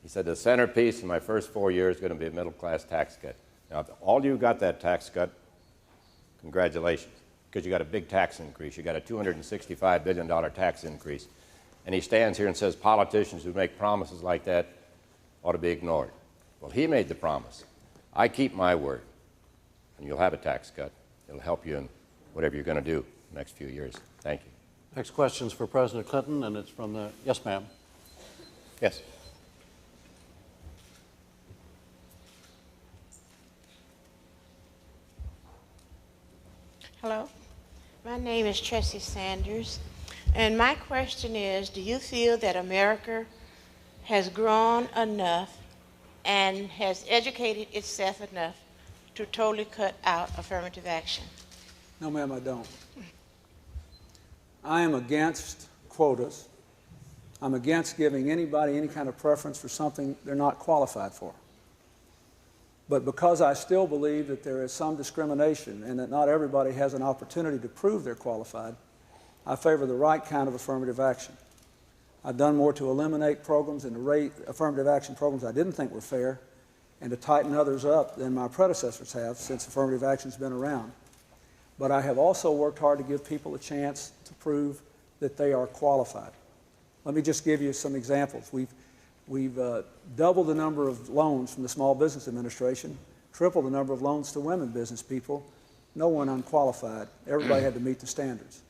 He said the centerpiece in my first 4 years is going to be a middle-class tax cut. Now, if all you got that tax cut, congratulations, because you got a big tax increase. You got a $265 billion tax increase. And he stands here and says politicians who make promises like that ought to be ignored. Well, he made the promise. I keep my word, and you'll have a tax cut. It'll help you in whatever you're going to do in the next few years. Thank you. Next question is for President Clinton, and it's from the, yes, ma'am. Yes. Hello. My name is Tressie Sanders, and my question is, do you feel that America has grown enough and has educated itself enough to totally cut out affirmative action? No, ma'am, I don't. I am against quotas. I'm against giving anybody any kind of preference for something they're not qualified for. But because I still believe that there is some discrimination and that not everybody has an opportunity to prove they're qualified, I favor the right kind of affirmative action. I've done more to eliminate programs and to rate affirmative action programs I didn't think were fair and to tighten others up than my predecessors have since affirmative action's been around. But I have also worked hard to give people a chance to prove that they are qualified. Let me just give you some examples. We've doubled the number of loans from the Small Business Administration, tripled the number of loans to women business people, no one unqualified. Everybody had to meet the standards.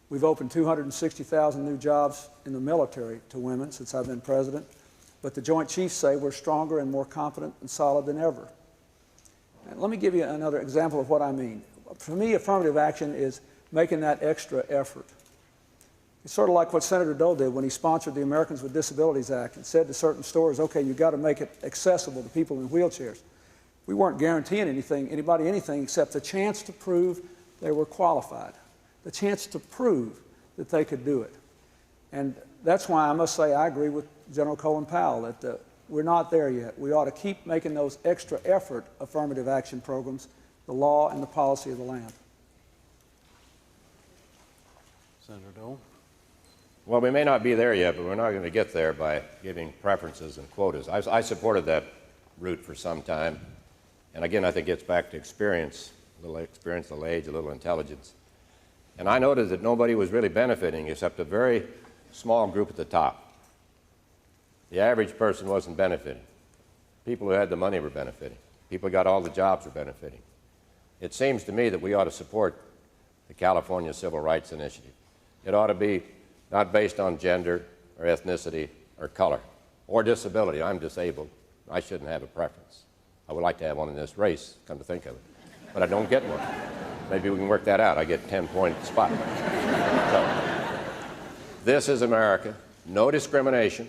We've opened 260,000 new jobs in the military to women since I've been president, but the Joint Chiefs say we're stronger and more competent and solid than ever. And let me give you another example of what I mean. For me, affirmative action is making that extra effort. It's sort of like what Senator Dole did when he sponsored the Americans with Disabilities Act and said to certain stores, okay, you've got to make it accessible to people in wheelchairs. We weren't guaranteeing anybody anything except the chance to prove they were qualified, the chance to prove that they could do it. And that's why I must say I agree with General Colin Powell that we're not there yet. We ought to keep making those extra effort affirmative action programs the law and the policy of the land. Senator Dole. Well, we may not be there yet, but we're not going to get there by giving preferences and quotas. I supported that route for some time. And again, I think it gets back to experience, a little age, a little intelligence. And I noticed that nobody was really benefiting except a very small group at the top. The average person wasn't benefiting. People who had the money were benefiting. People who got all the jobs were benefiting. It seems to me that we ought to support the California Civil Rights Initiative. It ought to be not based on gender or ethnicity or color or disability. I'm disabled. I shouldn't have a preference. I would like to have one in this race, come to think of it, but I don't get one. Maybe we can work that out. I get 10-point spot. So, this is America. No discrimination.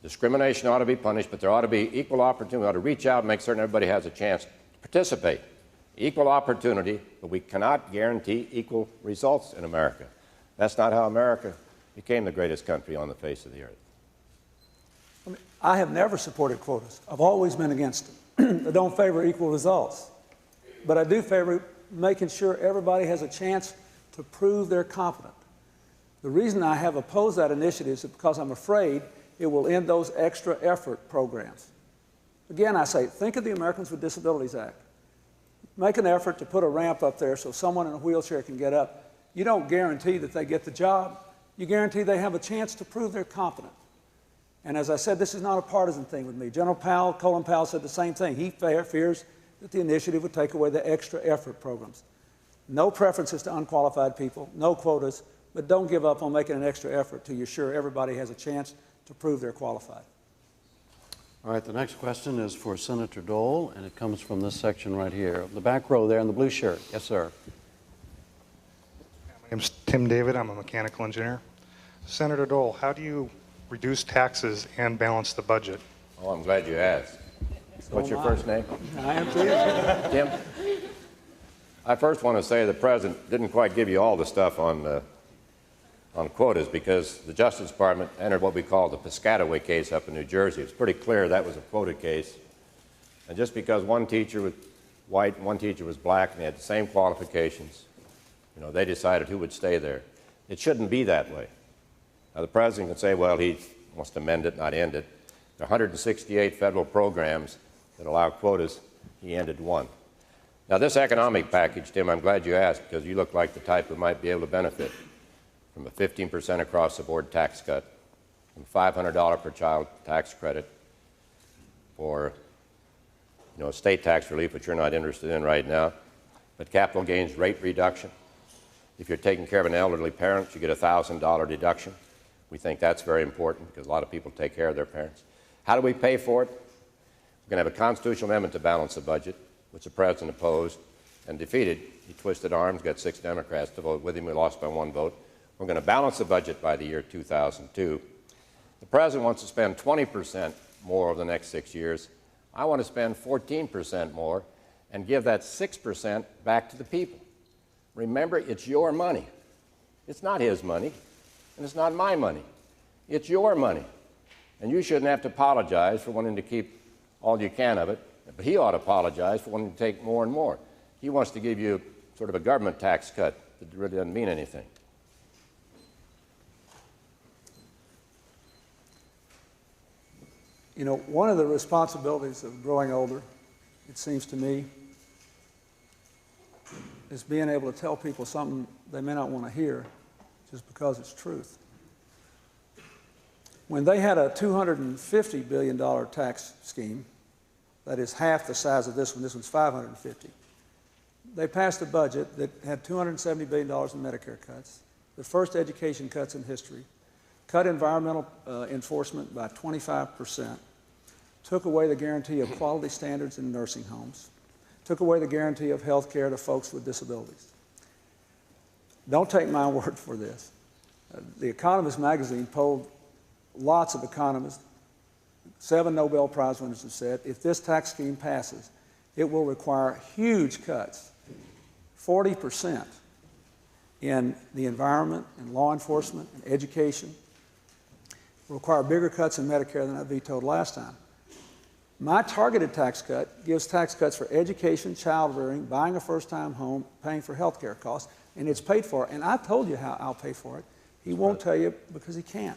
Discrimination ought to be punished, but there ought to be equal opportunity. We ought to reach out and make certain everybody has a chance to participate. Equal opportunity, but we cannot guarantee equal results in America. That's not how America became the greatest country on the face of the earth. I have never supported quotas. I've always been against them. I don't favor equal results. But I do favor making sure everybody has a chance to prove they're competent. The reason I have opposed that initiative is because I'm afraid it will end those extra effort programs. Again, I say, think of the Americans with Disabilities Act. Make an effort to put a ramp up there so someone in a wheelchair can get up. You don't guarantee that they get the job. You guarantee they have a chance to prove they're competent. And as I said, this is not a partisan thing with me. General Powell, Colin Powell, said the same thing. He fears that the initiative would take away the extra effort programs. No preferences to unqualified people, no quotas, but don't give up on making an extra effort till you're sure everybody has a chance to prove they're qualified. All right, the next question is for Senator Dole, and it comes from this section right here. The back row there in the blue shirt. Yes, sir. My name's Tim David. I'm a mechanical engineer. Senator Dole, how do you reduce taxes and balance the budget? Oh, I'm glad you asked. What's your first name? I am too. Tim? I first want to say the President didn't quite give you all the stuff on quotas because the Justice Department entered what we call the Piscataway case up in New Jersey. It's pretty clear that was a quota case. And just because one teacher was white and one teacher was black and they had the same qualifications, you know, they decided who would stay there. It shouldn't be that way. Now, the President can say, well, he wants to amend it, not end it. There are 168 federal programs that allow quotas. He ended one. Now, this economic package, Tim, I'm glad you asked because you look like the type who might be able to benefit from a 15% across-the-board tax cut, from $500 per child tax credit, for state tax relief, which you're not interested in right now, but capital gains rate reduction. If you're taking care of an elderly parent, you get a $1,000 deduction. We think that's very important because a lot of people take care of their parents. How do we pay for it? We're going to have a constitutional amendment to balance the budget, which the President opposed and defeated. He twisted arms, got 6 Democrats to vote with him. We lost by 1 vote. We're going to balance the budget by the year 2002. The President wants to spend 20% more over the next 6 years. I want to spend 14% more and give that 6% back to the people. Remember, it's your money. It's not his money, and it's not my money. It's your money. And you shouldn't have to apologize for wanting to keep all you can of it, but he ought to apologize for wanting to take more and more. He wants to give you sort of a government tax cut that really doesn't mean anything. You know, one of the responsibilities of growing older, it seems to me, is being able to tell people something they may not want to hear just because it's truth. When they had a $250 billion tax scheme, that is half the size of this one's $550. They passed a budget that had $270 billion in Medicare cuts, the first education cuts in history, cut environmental enforcement by 25%, took away the guarantee of quality standards in nursing homes, took away the guarantee of health care to folks with disabilities. Don't take my word for this. The Economist magazine polled lots of economists. 7 Nobel Prize winners have said, if this tax scheme passes, it will require huge cuts, 40% in the environment, in law enforcement, in education. It will require bigger cuts in Medicare than I vetoed last time. My targeted tax cut gives tax cuts for education, child rearing, buying a first-time home, paying for health care costs, and it's paid for. And I told you how I'll pay for it. He won't tell you because he can't.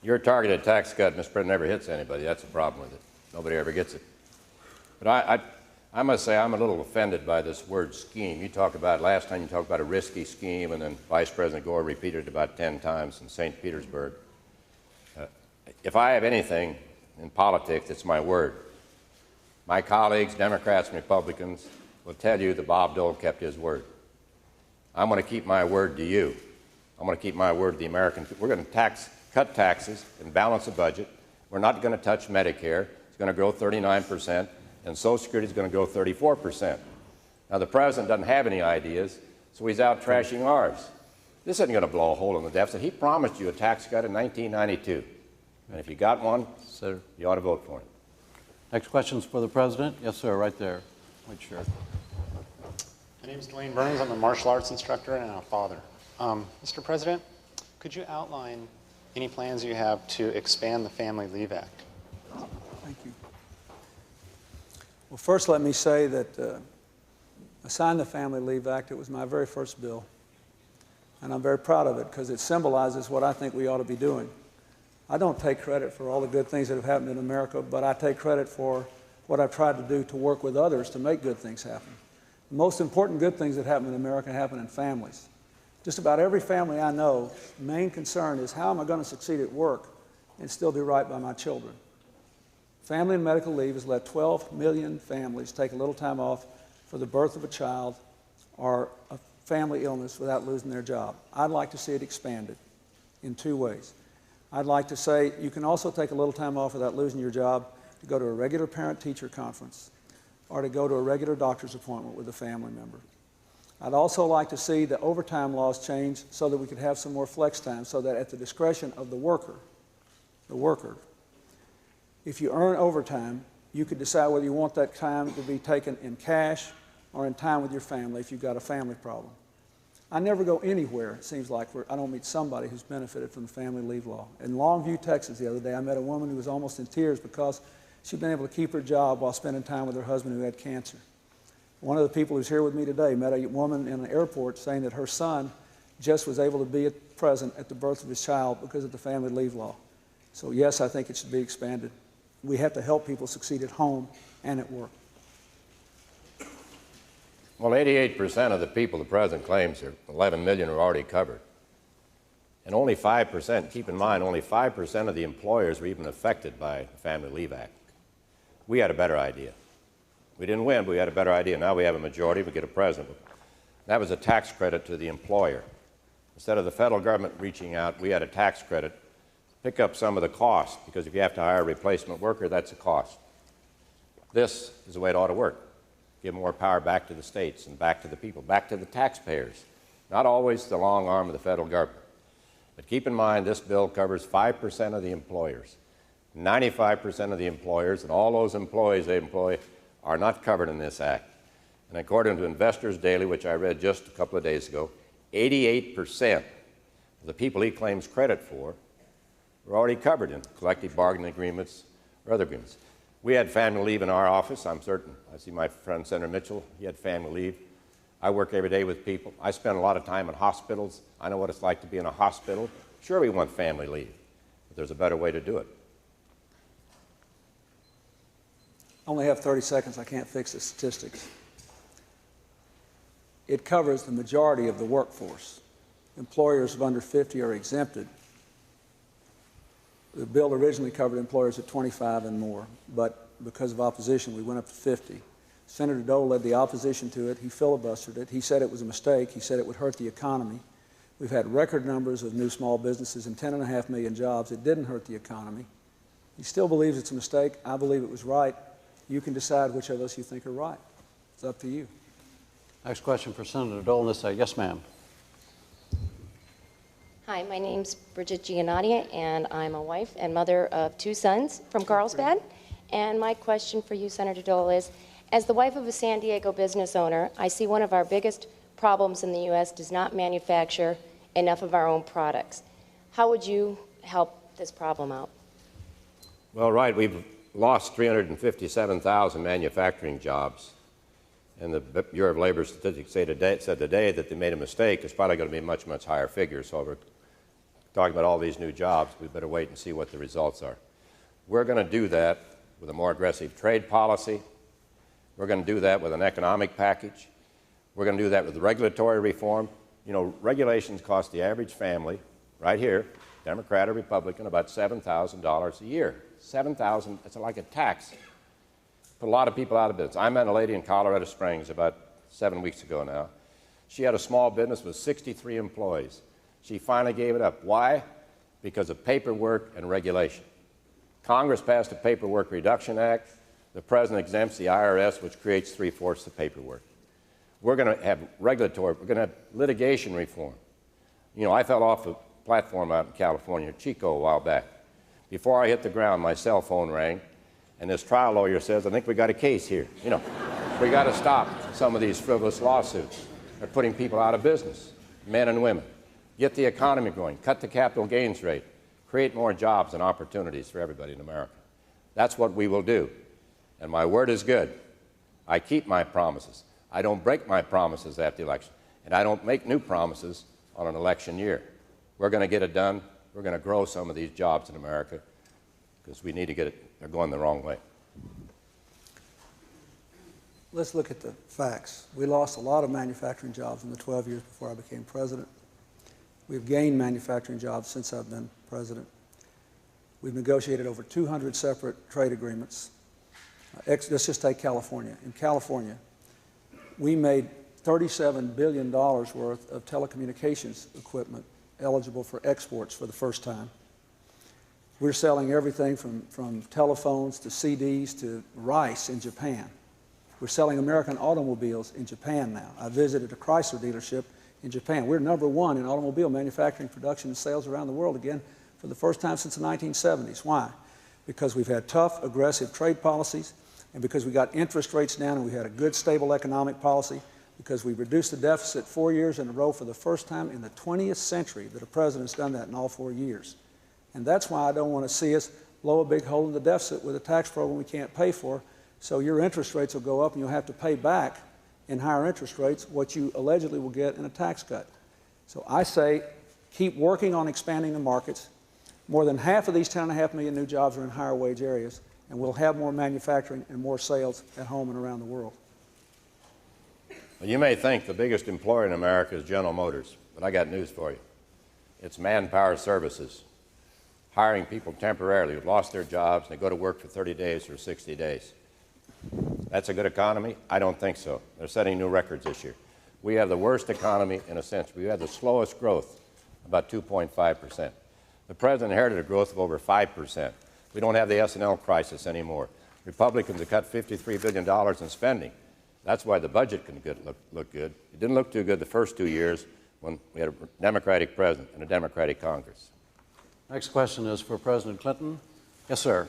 Your targeted tax cut, Mr. President, never hits anybody. That's the problem with it. Nobody ever gets it. But I must say I'm a little offended by this word scheme. You talked about, last time you talked about a risky scheme, and then Vice President Gore repeated it about 10 times in St. Petersburg. If I have anything in politics, it's my word. My colleagues, Democrats and Republicans, will tell you that Bob Dole kept his word. I'm going to keep my word to you. I'm going to keep my word to the American people. We're going to cut taxes and balance the budget. We're not going to touch Medicare. It's going to grow 39%, and Social Security is going to grow 34%. Now, the president doesn't have any ideas, so he's out trashing ours. This isn't going to blow a hole in the deficit. He promised you a tax cut in 1992. And if you got one, sir, you ought to vote for him. Next question's for the president. Yes, sir, right there. White shirt. My name is Dwayne Burns. I'm a martial arts instructor and a father. Mr. President, could you outline any plans you have to expand the Family Leave Act? Thank you. Well, first let me say that I signed the Family Leave Act. It was my very first bill. And I'm very proud of it because it symbolizes what I think we ought to be doing. I don't take credit for all the good things that have happened in America, but I take credit for what I've tried to do to work with others to make good things happen. The most important good things that happen in America happen in families. Just about every family I know, the main concern is how am I going to succeed at work and still do right by my children? Family and medical leave has let 12 million families take a little time off for the birth of a child or a family illness without losing their job. I'd like to see it expanded in two ways. I'd like to say you can also take a little time off without losing your job to go to a regular parent-teacher conference or to go to a regular doctor's appointment with a family member. I'd also like to see the overtime laws change so that we could have some more flex time so that at the discretion of the worker, if you earn overtime, you could decide whether you want that time to be taken in cash or in time with your family if you've got a family problem. I never go anywhere, it seems like, where I don't meet somebody who's benefited from the family leave law. In Longview, Texas, the other day, I met a woman who was almost in tears because she'd been able to keep her job while spending time with her husband who had cancer. One of the people who's here with me today met a woman in an airport saying that her son just was able to be present at the birth of his child because of the family leave law. So yes, I think it should be expanded. We have to help people succeed at home and at work. Well, 88% of the people the president claims are 11 million are already covered. And only 5%, keep in mind, only 5% of the employers were even affected by the Family Leave Act. We had a better idea. We didn't win, but we had a better idea. Now we have a majority, we get a president. That was a tax credit to the employer. Instead of the federal government reaching out, we had a tax credit to pick up some of the cost, because if you have to hire a replacement worker, that's a cost. This is the way it ought to work. Give more power back to the states and back to the people, back to the taxpayers, not always the long arm of the federal government. But keep in mind, this bill covers 5% of the employers. 95% of the employers and all those employees they employ are not covered in this act. And according to Investors Daily, which I read just a couple of days ago, 88% of the people he claims credit for were already covered in collective bargaining agreements or other agreements. We had family leave in our office, I'm certain. I see my friend Senator Mitchell, he had family leave. I work every day with people. I spend a lot of time in hospitals. I know what it's like to be in a hospital. Sure, we want family leave, but there's a better way to do it. I only have 30 seconds. I can't fix the statistics. It covers the majority of the workforce. Employers of under 50 are exempted. The bill originally covered employers at 25 and more, but because of opposition, we went up to 50. Senator Dole led the opposition to it. He filibustered it. He said it was a mistake. He said it would hurt the economy. We've had record numbers of new small businesses and 10.5 million jobs. It didn't hurt the economy. He still believes it's a mistake. I believe it was right. You can decide which of us you think are right. It's up to you. Next question for Senator Dole. Let's say, yes, ma'am. Hi, my name's Bridget Giannotti, and I'm a wife and mother of 2 sons from Carlsbad. And my question for you, Senator Dole, is, as the wife of a San Diego business owner, I see one of our biggest problems in the U.S. does not manufacture enough of our own products. How would you help this problem out? Well, right, we've lost 357,000 manufacturing jobs. And the Bureau of Labor Statistics said today that they made a mistake. It's probably going to be a much, much higher figure. So we're talking about all these new jobs. We better wait and see what the results are. We're going to do that with a more aggressive trade policy. We're going to do that with an economic package. We're going to do that with regulatory reform. You know, regulations cost the average family, right here, Democrat or Republican, about $7,000 a year. $7,000, it's like a tax. Put a lot of people out of business. I met a lady in Colorado Springs about 7 weeks ago now. She had a small business with 63 employees. She finally gave it up. Why? Because of paperwork and regulation. Congress passed the Paperwork Reduction Act. The President exempts the IRS, which creates 3/4 of paperwork. We're going to have regulatory, we're going to have litigation reform. You know, I fell off a platform out in California, Chico, a while back. Before I hit the ground, my cell phone rang, and this trial lawyer says, I think we got a case here. You know, we got to stop some of these frivolous lawsuits. They're putting people out of business, men and women. Get the economy going, cut the capital gains rate, create more jobs and opportunities for everybody in America. That's what we will do. And my word is good. I keep my promises. I don't break my promises after the election. And I don't make new promises on an election year. We're going to get it done. We're going to grow some of these jobs in America because we need to get it. They're going the wrong way. Let's look at the facts. We lost a lot of manufacturing jobs in the 12 years before I became president. We've gained manufacturing jobs since I've been president. We've negotiated over 200 separate trade agreements. Let's just take California. In California, we made $37 billion worth of telecommunications equipment eligible for exports for the first time. We're selling everything from telephones to CDs to rice in Japan. We're selling American automobiles in Japan now. I visited a Chrysler dealership in Japan. We're #1 in automobile manufacturing, production, and sales around the world again for the first time since the 1970s. Why? Because we've had tough, aggressive trade policies, and because we got interest rates down and we had a good, stable economic policy, because we reduced the deficit 4 years in a row for the first time in the 20th century that a president's done that in all 4 years. And that's why I don't want to see us blow a big hole in the deficit with a tax program we can't pay for, so your interest rates will go up and you'll have to pay back in higher interest rates what you allegedly will get in a tax cut. So I say keep working on expanding the markets. More than half of these 10.5 million new jobs are in higher wage areas, and we'll have more manufacturing and more sales at home and around the world. Well, you may think the biggest employer in America is General Motors, but I got news for you. It's Manpower Services, hiring people temporarily who've lost their jobs and they go to work for 30 days or 60 days. That's a good economy? I don't think so. They're setting new records this year. We have the worst economy in a century. We have the slowest growth, about 2.5%. The president inherited a growth of over 5%. We don't have the S&L crisis anymore. Republicans have cut $53 billion in spending. That's why the budget can look good. It didn't look too good the first 2 years when we had a Democratic president and a Democratic Congress. Next question is for President Clinton. Yes, sir.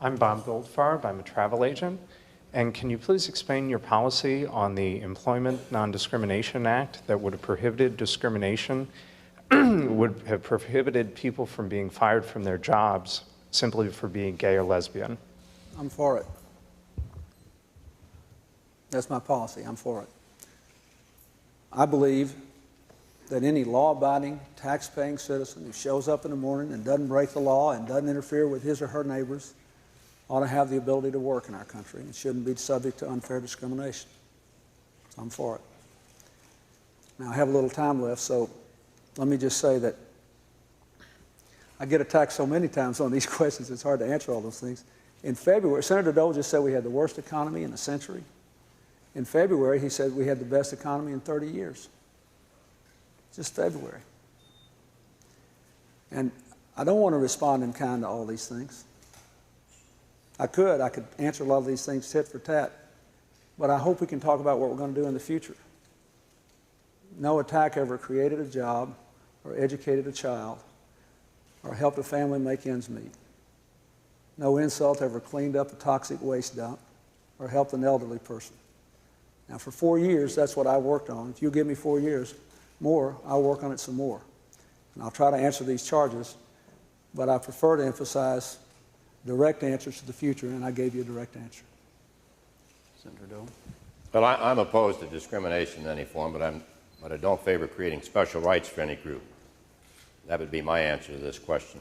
I'm Bob Goldfarb. I'm a travel agent. And can you please explain your policy on the Employment Non-Discrimination Act that would have prohibited discrimination, would have prohibited people from being fired from their jobs simply for being gay or lesbian? I'm for it. That's my policy. I'm for it. I believe that any law-abiding, tax-paying citizen who shows up in the morning and doesn't break the law and doesn't interfere with his or her neighbors ought to have the ability to work in our country and shouldn't be subject to unfair discrimination. So I'm for it. Now, I have a little time left, so let me just say that I get attacked so many times on these questions, it's hard to answer all those things. In February, Senator Dole just said we had the worst economy in a century. In February, he said we had the best economy in 30 years. Just February. And I don't want to respond in kind to all these things. I could answer a lot of these things tit for tat, but I hope we can talk about what we're going to do in the future. No attack ever created a job or educated a child or helped a family make ends meet. No insult ever cleaned up a toxic waste dump or helped an elderly person. Now, for 4 years, that's what I worked on. If you give me 4 years more, I'll work on it some more. And I'll try to answer these charges, but I prefer to emphasize direct answers to the future, and I gave you a direct answer. Senator Dole. Well, I'm opposed to discrimination in any form, but I don't favor creating special rights for any group. That would be my answer to this question.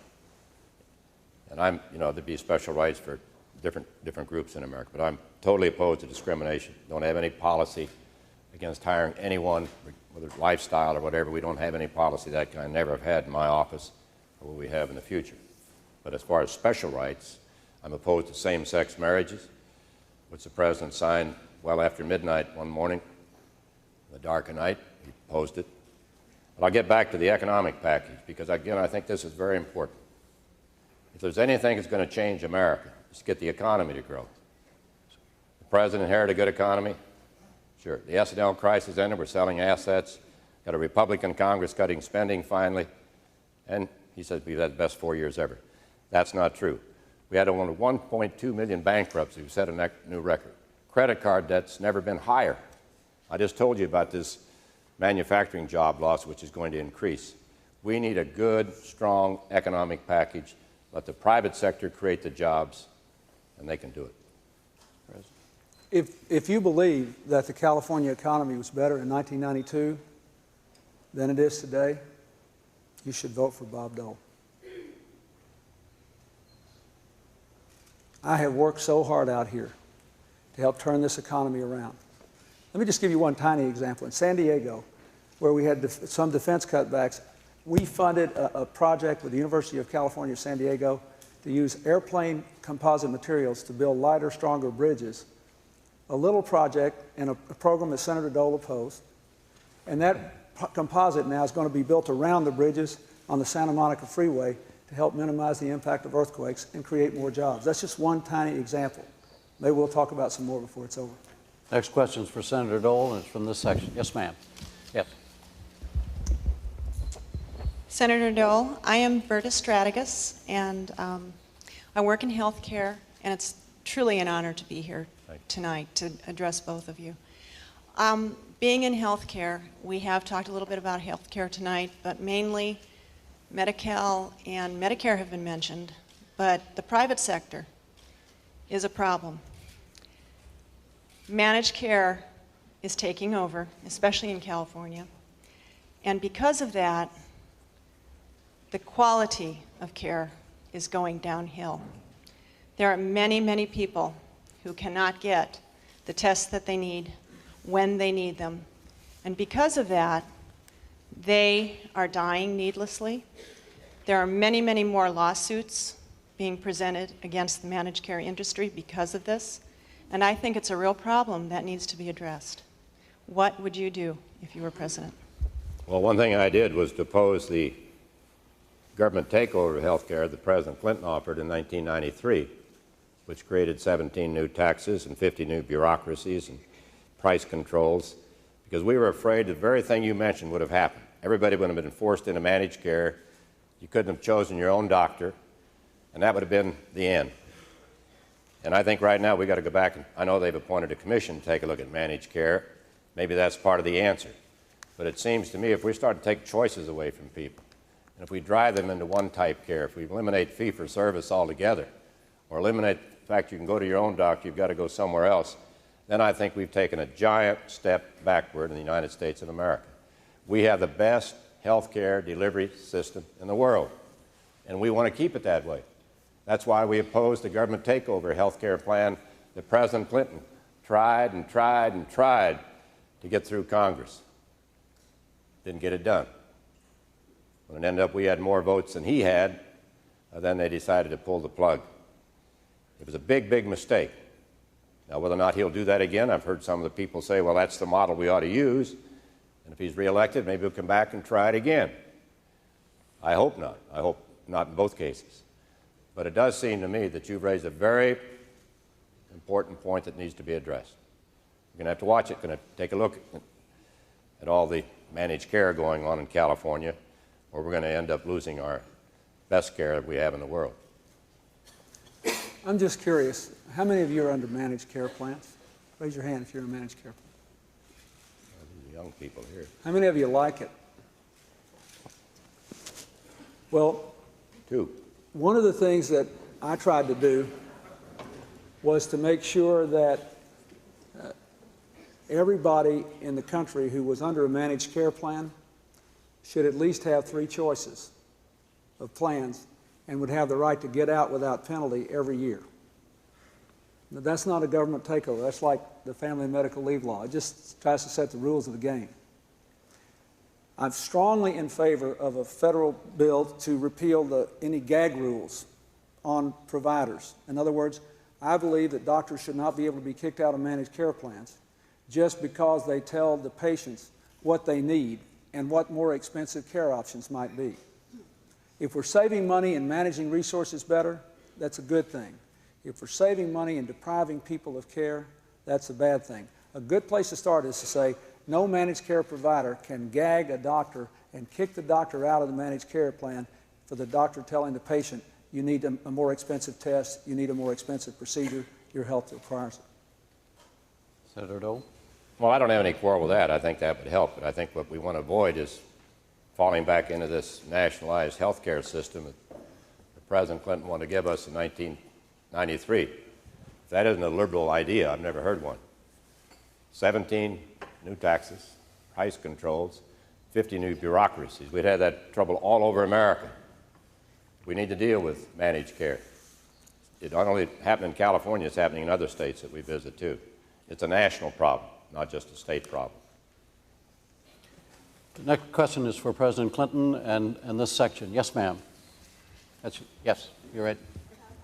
And there'd be special rights for different groups in America, but I'm totally opposed to discrimination. Don't have any policy against hiring anyone, whether it's lifestyle or whatever. We don't have any policy of that kind. Never have had in my office, or will we have in the future. But as far as special rights, I'm opposed to same-sex marriages, which the president signed well after midnight one morning, in the dark of night. He opposed it. But I'll get back to the economic package, because again, I think this is very important. If there's anything that's going to change America, it's to get the economy to grow. The president inherited a good economy. Sure. The S&L crisis ended. We're selling assets. Got a Republican Congress cutting spending finally. And he said we've had the best 4 years ever. That's not true. We had only 1.2 million bankruptcies. We set a new record. Credit card debt's never been higher. I just told you about this manufacturing job loss, which is going to increase. We need a good, strong economic package. Let the private sector create the jobs, and they can do it. If you believe that the California economy was better in 1992 than it is today, you should vote for Bob Dole. I have worked so hard out here to help turn this economy around. Let me just give you one tiny example. In San Diego, where we had some defense cutbacks, we funded a project with the University of California, San Diego, to use airplane composite materials to build lighter, stronger bridges. A little project and a program that Senator Dole opposed. And that composite now is going to be built around the bridges on the Santa Monica Freeway to help minimize the impact of earthquakes and create more jobs. That's just one tiny example. Maybe we'll talk about some more before it's over. Next question is for Senator Dole, and it's from this section. Yes, ma'am. Yes. Senator Dole, I am Berta Stratigus, and I work in healthcare, and it's truly an honor to be here tonight to address both of you. Being in healthcare, we have talked a little bit about healthcare tonight, but mainly Medi-Cal and Medicare have been mentioned, but the private sector is a problem. Managed care is taking over, especially in California, and because of that, the quality of care is going downhill. There are many, many people who cannot get the tests that they need when they need them, and because of that, they are dying needlessly. There are many, many more lawsuits being presented against the managed care industry because of this, and I think it's a real problem that needs to be addressed. What would you do if you were president? Well, one thing I did was to oppose the government takeover of health care that President Clinton offered in 1993, which created 17 new taxes and 50 new bureaucracies and price controls, because we were afraid the very thing you mentioned would have happened. Everybody would have been forced into managed care. You couldn't have chosen your own doctor, and that would have been the end. And I think right now we've got to go back, and I know they've appointed a commission to take a look at managed care. Maybe that's part of the answer. But it seems to me if we start to take choices away from people, and if we drive them into one type care, if we eliminate fee-for-service altogether, or eliminate the fact you can go to your own doctor, you've got to go somewhere else, then I think we've taken a giant step backward in the United States of America. We have the best health care delivery system in the world, and we want to keep it that way. That's why we opposed the government takeover health care plan that President Clinton tried and tried and tried to get through Congress. Didn't get it done. When it ended up we had more votes than he had, then they decided to pull the plug. It was a big, big mistake. Now, whether or not he'll do that again, I've heard some of the people say, well, that's the model we ought to use, and if he's reelected, maybe he'll come back and try it again. I hope not. I hope not in both cases. But it does seem to me that you've raised a very important point that needs to be addressed. We're going to have to watch it, going to take a look at all the managed care going on in California, or we're going to end up losing our best care that we have in the world. I'm just curious, how many of you are under managed care plans? Raise your hand if you're in a managed care plan. Young people here. How many of you like it? Well, two. One of the things that I tried to do was to make sure that everybody in the country who was under a managed care plan should at least have 3 choices of plans and would have the right to get out without penalty every year. Now, that's not a government takeover. That's like the Family Medical Leave Law. It just tries to set the rules of the game. I'm strongly in favor of a federal bill to repeal any gag rules on providers. In other words, I believe that doctors should not be able to be kicked out of managed care plans just because they tell the patients what they need and what more expensive care options might be. If we're saving money and managing resources better, that's a good thing. If we're saving money and depriving people of care, that's a bad thing. A good place to start is to say, no managed care provider can gag a doctor and kick the doctor out of the managed care plan for the doctor telling the patient, you need a more expensive test, you need a more expensive procedure, your health requires it. Senator Dole? Well, I don't have any quarrel with that. I think that would help. But I think what we want to avoid is falling back into this nationalized health care system that President Clinton wanted to give us in 1993. If that isn't a liberal idea, I've never heard one. 17 new taxes, price controls, 50 new bureaucracies. We'd had that trouble all over America. We need to deal with managed care. It not only happened in California, it's happening in other states that we visit too. It's a national problem, not just a state problem. The next question is for President Clinton and this section. Yes, ma'am. Yes, you're right.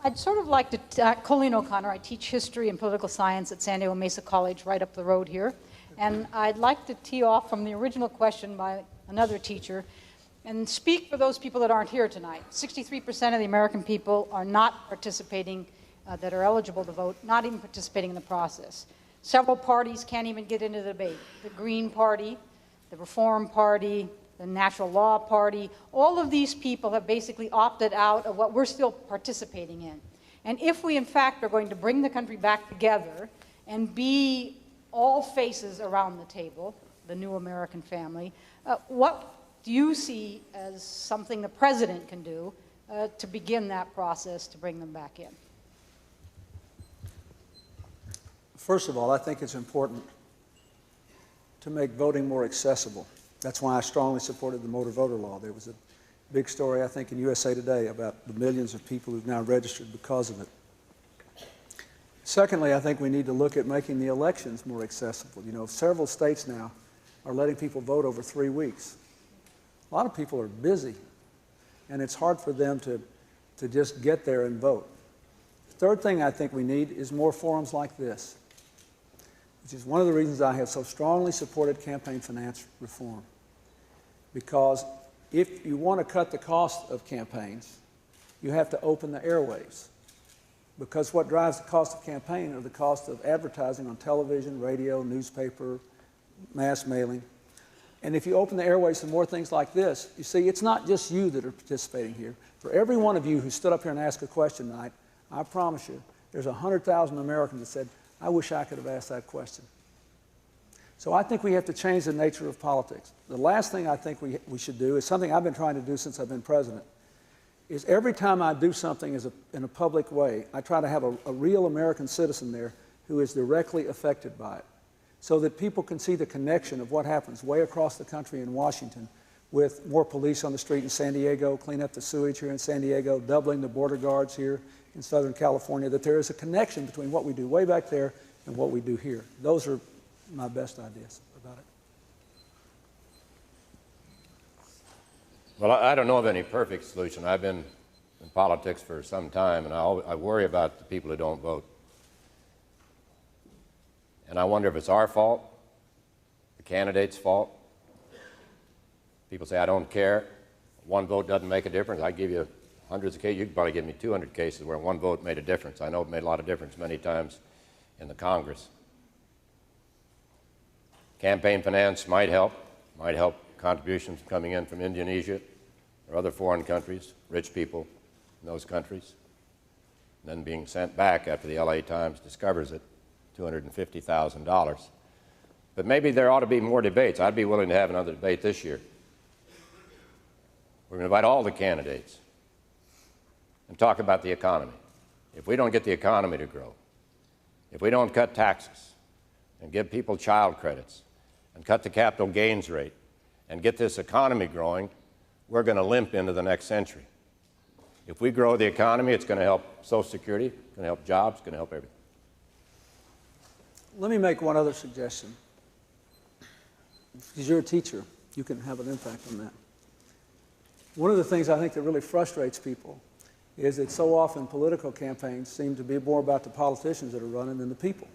I'd sort of like to, Colleen O'Connor, I teach history and political science at San Diego Mesa College right up the road here. And I'd like to tee off from the original question by another teacher and speak for those people that aren't here tonight. 63% of the American people are not participating, that are eligible to vote, not even participating in the process. Several parties can't even get into the debate. The Green Party, the Reform Party, the Natural Law Party, all of these people have basically opted out of what we're still participating in. And if we, in fact, are going to bring the country back together and be all faces around the table, the new American family, what do you see as something the President can do to begin that process to bring them back in? First of all, I think it's important to make voting more accessible. That's why I strongly supported the motor voter law. There was a big story, I think, in USA Today about the millions of people who've now registered because of it. Secondly, I think we need to look at making the elections more accessible. You know, several states now are letting people vote over 3 weeks. A lot of people are busy, and it's hard for them to just get there and vote. The third thing I think we need is more forums like this, which is one of the reasons I have so strongly supported campaign finance reform. Because if you want to cut the cost of campaigns, you have to open the airwaves. Because what drives the cost of campaign are the cost of advertising on television, radio, newspaper, mass mailing. And if you open the airways to more things like this, you see, it's not just you that are participating here. For every one of you who stood up here and asked a question tonight, I promise you, there's 100,000 Americans that said, I wish I could have asked that question. So I think we have to change the nature of politics. The last thing I think we should do is something I've been trying to do since I've been president, is every time I do something in a public way, I try to have a real American citizen there who is directly affected by it, so that people can see the connection of what happens way across the country in Washington with more police on the street in San Diego, clean up the sewage here in San Diego, doubling the border guards here in Southern California, that there is a connection between what we do way back there and what we do here. Those are my best ideas about it. Well, I don't know of any perfect solution. I've been in politics for some time, and I worry about the people who don't vote. And I wonder if it's our fault, the candidate's fault. People say, I don't care. One vote doesn't make a difference. I give you hundreds of cases. You could probably give me 200 cases where one vote made a difference. I know it made a lot of difference many times in the Congress. Campaign finance might help contributions coming in from Indonesia or other foreign countries, rich people in those countries, and then being sent back after the LA Times discovers it, $250,000. But maybe there ought to be more debates. I'd be willing to have another debate this year. We're going to invite all the candidates and talk about the economy. If we don't get the economy to grow, if we don't cut taxes and give people child credits and cut the capital gains rate and get this economy growing, we're going to limp into the next century. If we grow the economy, it's going to help Social Security, it's going to help jobs, it's going to help everything. Let me make one other suggestion. Because you're a teacher, you can have an impact on that. One of the things I think that really frustrates people is that so often political campaigns seem to be more about the politicians that are running than the people.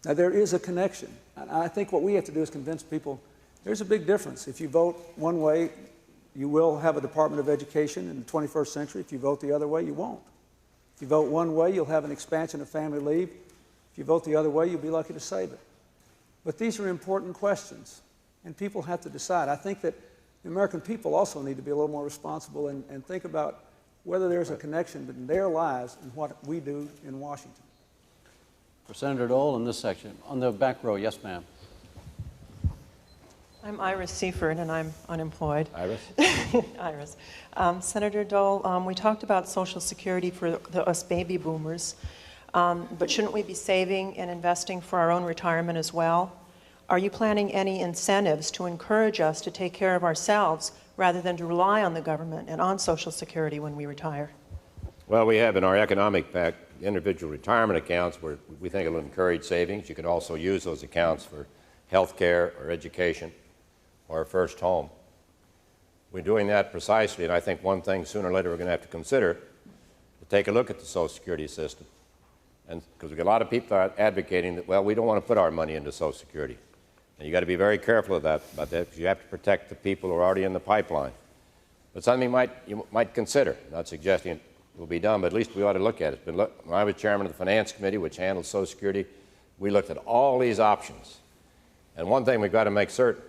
Now, there is a connection. And I think what we have to do is convince people there's a big difference. If you vote one way you will have a Department of Education in the 21st century. If you vote the other way, you won't. If you vote one way, you'll have an expansion of family leave. If you vote the other way, you'll be lucky to save it. But these are important questions, and people have to decide. I think that the American people also need to be a little more responsible and think about whether there's a connection between their lives and what we do in Washington. For Senator Dole in this section. On the back row, yes, ma'am. I'm Iris Seaford, and I'm unemployed. Iris? Iris. Senator Dole, we talked about Social Security for us baby boomers, but shouldn't we be saving and investing for our own retirement as well? Are you planning any incentives to encourage us to take care of ourselves rather than to rely on the government and on Social Security when we retire? Well, we have in our economic pact individual retirement accounts where we think it'll encourage savings. You can also use those accounts for health care or education or a first home. We're doing that precisely, and I think one thing sooner or later we're going to have to consider to take a look at the Social Security system. And because we've got a lot of people advocating that, well, we don't want to put our money into Social Security. And you've got to be very careful about that because you have to protect the people who are already in the pipeline. But something you might consider, not suggesting it will be done, but at least we ought to look at it. When I was chairman of the Finance Committee, which handles Social Security, we looked at all these options. And one thing we've got to make certain,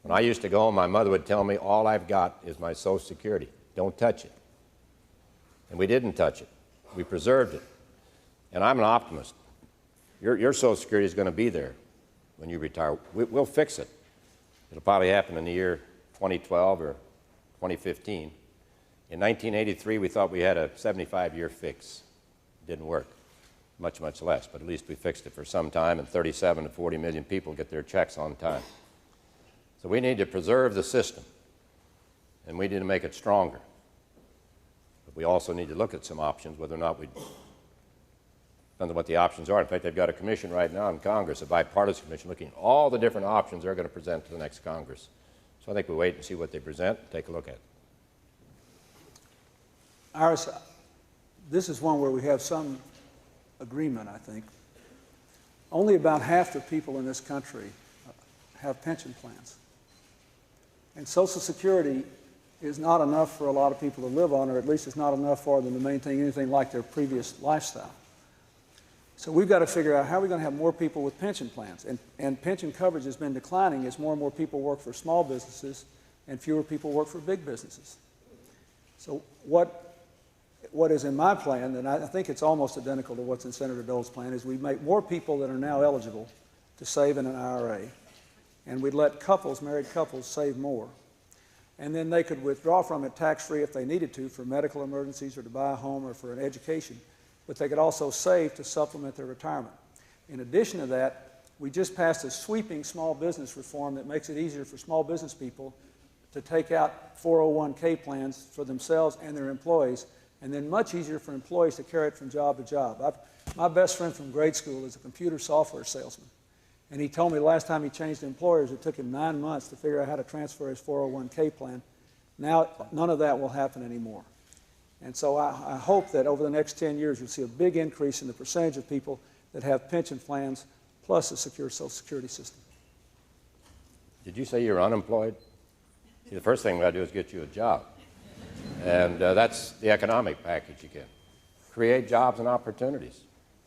when I used to go home, my mother would tell me, all I've got is my Social Security. Don't touch it. And we didn't touch it. We preserved it. And I'm an optimist. Your Social Security is going to be there when you retire. We'll fix it. It'll probably happen in the year 2012 or 2015. In 1983, we thought we had a 75-year fix. It didn't work, much less, but at least we fixed it for some time, and 37 to 40 million people get their checks on time. So we need to preserve the system, and we need to make it stronger. But we also need to look at some options, whether or not we, depends on what the options are. In fact, they've got a commission right now in Congress, a bipartisan commission, looking at all the different options they're going to present to the next Congress. So I think we wait and see what they present, and take a look at it. Iris, this is one where we have some agreement, I think. Only about half the people in this country have pension plans. And Social Security is not enough for a lot of people to live on, or at least it's not enough for them to maintain anything like their previous lifestyle. So we've got to figure out how are we going to have more people with pension plans. And pension coverage has been declining as more and more people work for small businesses and fewer people work for big businesses. So what is in my plan, and I think it's almost identical to what's in Senator Dole's plan, is we make more people that are now eligible to save in an IRA, and we'd let couples, married couples, save more. And then they could withdraw from it tax-free if they needed to for medical emergencies or to buy a home or for an education, but they could also save to supplement their retirement. In addition to that, we just passed a sweeping small business reform that makes it easier for small business people to take out 401k plans for themselves and their employees, and then much easier for employees to carry it from job to job. My best friend from grade school is a computer software salesman, and he told me the last time he changed employers, it took him 9 months to figure out how to transfer his 401k plan. Now, none of that will happen anymore. And so I hope that over the next 10 years, you'll see a big increase in the percentage of people that have pension plans plus a secure Social Security system. Did you say you're unemployed? See, the first thing we got to do is get you a job. And that's the economic package you get. Create jobs and opportunities.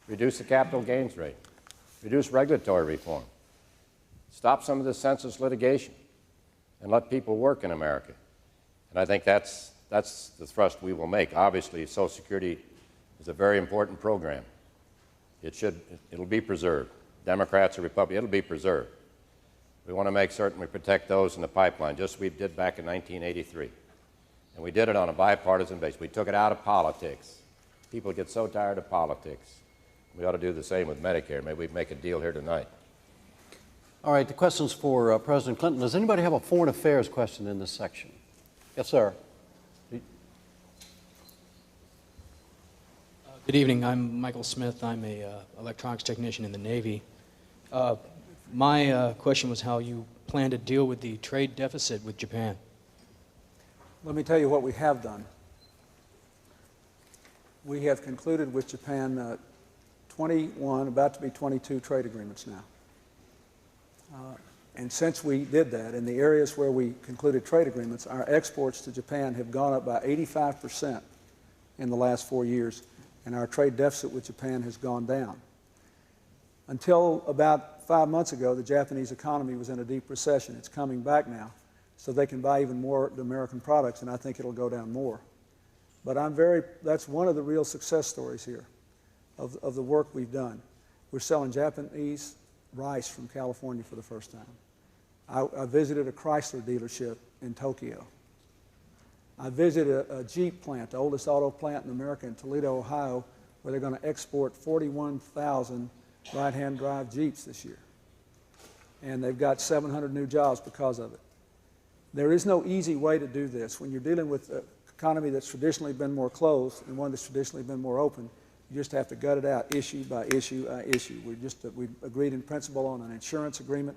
Reduce the capital gains rate. Reduce regulatory reform. Stop some of the senseless litigation. And let people work in America. And I think that's the thrust we will make. Obviously, Social Security is a very important program. It'll be preserved. Democrats or Republicans, it'll be preserved. We want to make certain we protect those in the pipeline, just as we did back in 1983. And we did it on a bipartisan basis. We took it out of politics. People get so tired of politics. We ought to do the same with Medicare. Maybe we can make a deal here tonight. All right, the question's for President Clinton. Does anybody have a foreign affairs question in this section? Yes, sir. Good evening. I'm Michael Smith. I'm a electronics technician in the Navy. My question was how you plan to deal with the trade deficit with Japan. Let me tell you what we have done. We have concluded with Japan 21, about to be 22 trade agreements now. And since we did that, in the areas where we concluded trade agreements, our exports to Japan have gone up by 85% in the last 4 years, and our trade deficit with Japan has gone down. Until about 5 months ago, the Japanese economy was in a deep recession. It's coming back now, so they can buy even more American products, and I think it'll go down more. But that's one of the real success stories here of the work we've done. We're selling Japanese rice from California for the first time. I visited a Chrysler dealership in Tokyo. I visited a Jeep plant, the oldest auto plant in America in Toledo, Ohio, where they're going to export 41,000 right-hand drive Jeeps this year. And they've got 700 new jobs because of it. There is no easy way to do this. When you're dealing with an economy that's traditionally been more closed and one that's traditionally been more open, you just have to gut it out issue by issue by issue. We agreed in principle on an insurance agreement,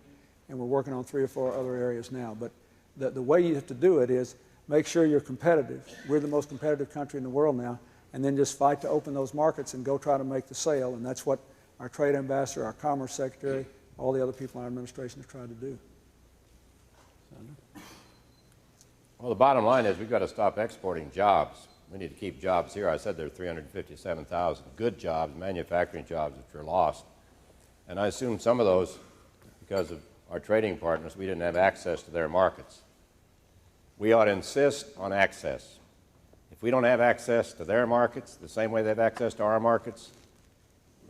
and we're working on 3 or 4 other areas now. But the way you have to do it is make sure you're competitive. We're the most competitive country in the world now, and then just fight to open those markets and go try to make the sale. And that's what our trade ambassador, our commerce secretary, all the other people in our administration have tried to do. Well, the bottom line is we've got to stop exporting jobs. We need to keep jobs here. I said there are 357,000 good jobs, manufacturing jobs, which are lost. And I assume some of those, because of our trading partners, we didn't have access to their markets. We ought to insist on access. If we don't have access to their markets the same way they have access to our markets,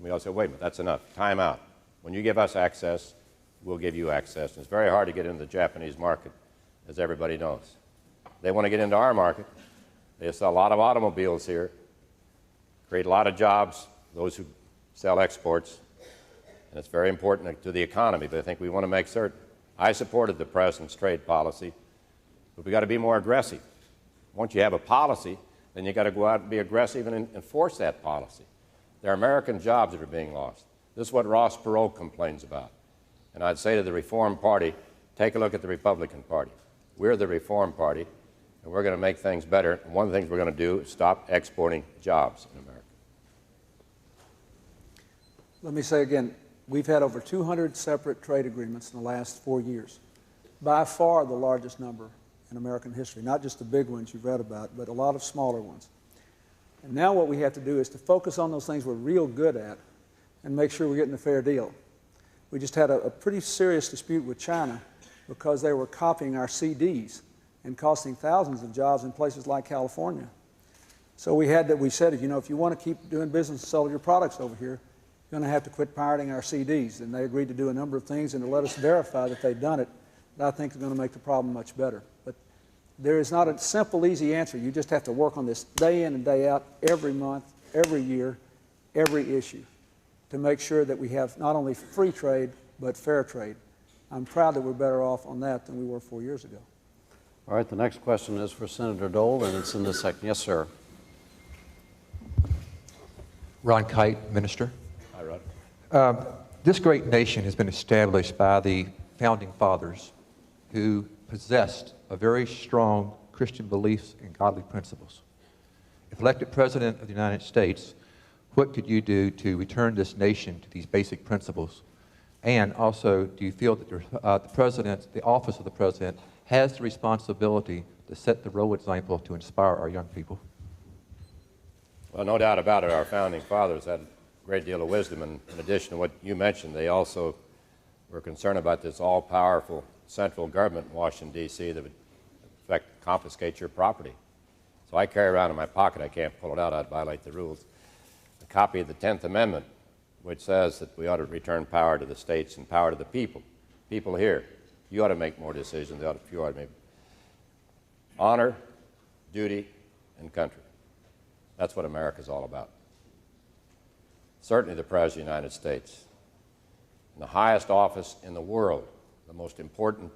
we ought to say, wait a minute, that's enough. Time out. When you give us access, we'll give you access. And it's very hard to get into the Japanese market, as everybody knows. They want to get into our market. They sell a lot of automobiles here, create a lot of jobs, those who sell exports, and it's very important to the economy, but I think we want to make certain. I supported the President's trade policy, but we've got to be more aggressive. Once you have a policy, then you've got to go out and be aggressive and enforce that policy. There are American jobs that are being lost. This is what Ross Perot complains about. And I'd say to the Reform Party, take a look at the Republican Party. We're the Reform Party, and we're going to make things better. And one of the things we're going to do is stop exporting jobs in America. Let me say again, we've had over 200 separate trade agreements in the last 4 years. By far the largest number in American history, not just the big ones you've read about, but a lot of smaller ones. And now what we have to do is to focus on those things we're real good at and make sure we're getting a fair deal. We just had a pretty serious dispute with China because they were copying our CDs and costing thousands of jobs in places like California. So we said, you know, if you want to keep doing business and sell your products over here, you're going to have to quit pirating our CDs. And they agreed to do a number of things and to let us verify that they'd done it. And I think it's going to make the problem much better. But there is not a simple, easy answer. You just have to work on this day in and day out, every month, every year, every issue, to make sure that we have not only free trade, but fair trade. I'm proud that we're better off on that than we were 4 years ago. All right, the next question is for Senator Dole, and it's in the second. Yes, sir. Ron Kite, Minister. Hi, Rod. This great nation has been established by the Founding Fathers who possessed a very strong Christian beliefs and godly principles. If elected President of the United States, what could you do to return this nation to these basic principles? And also, do you feel that the office of the President has the responsibility to set the role example to inspire our young people? Well, no doubt about it, our Founding Fathers had a great deal of wisdom, and in addition to what you mentioned, they also were concerned about this all-powerful central government in Washington, D.C. that would, in fact, confiscate your property. So I carry around in my pocket, I can't pull it out, I'd violate the rules, a copy of the 10th Amendment, which says that we ought to return power to the states and power to the people. People here, you ought to make more decisions. You ought to make honor, duty, and country. That's what America's all about. Certainly the President of the United States, in the highest office in the world, the most important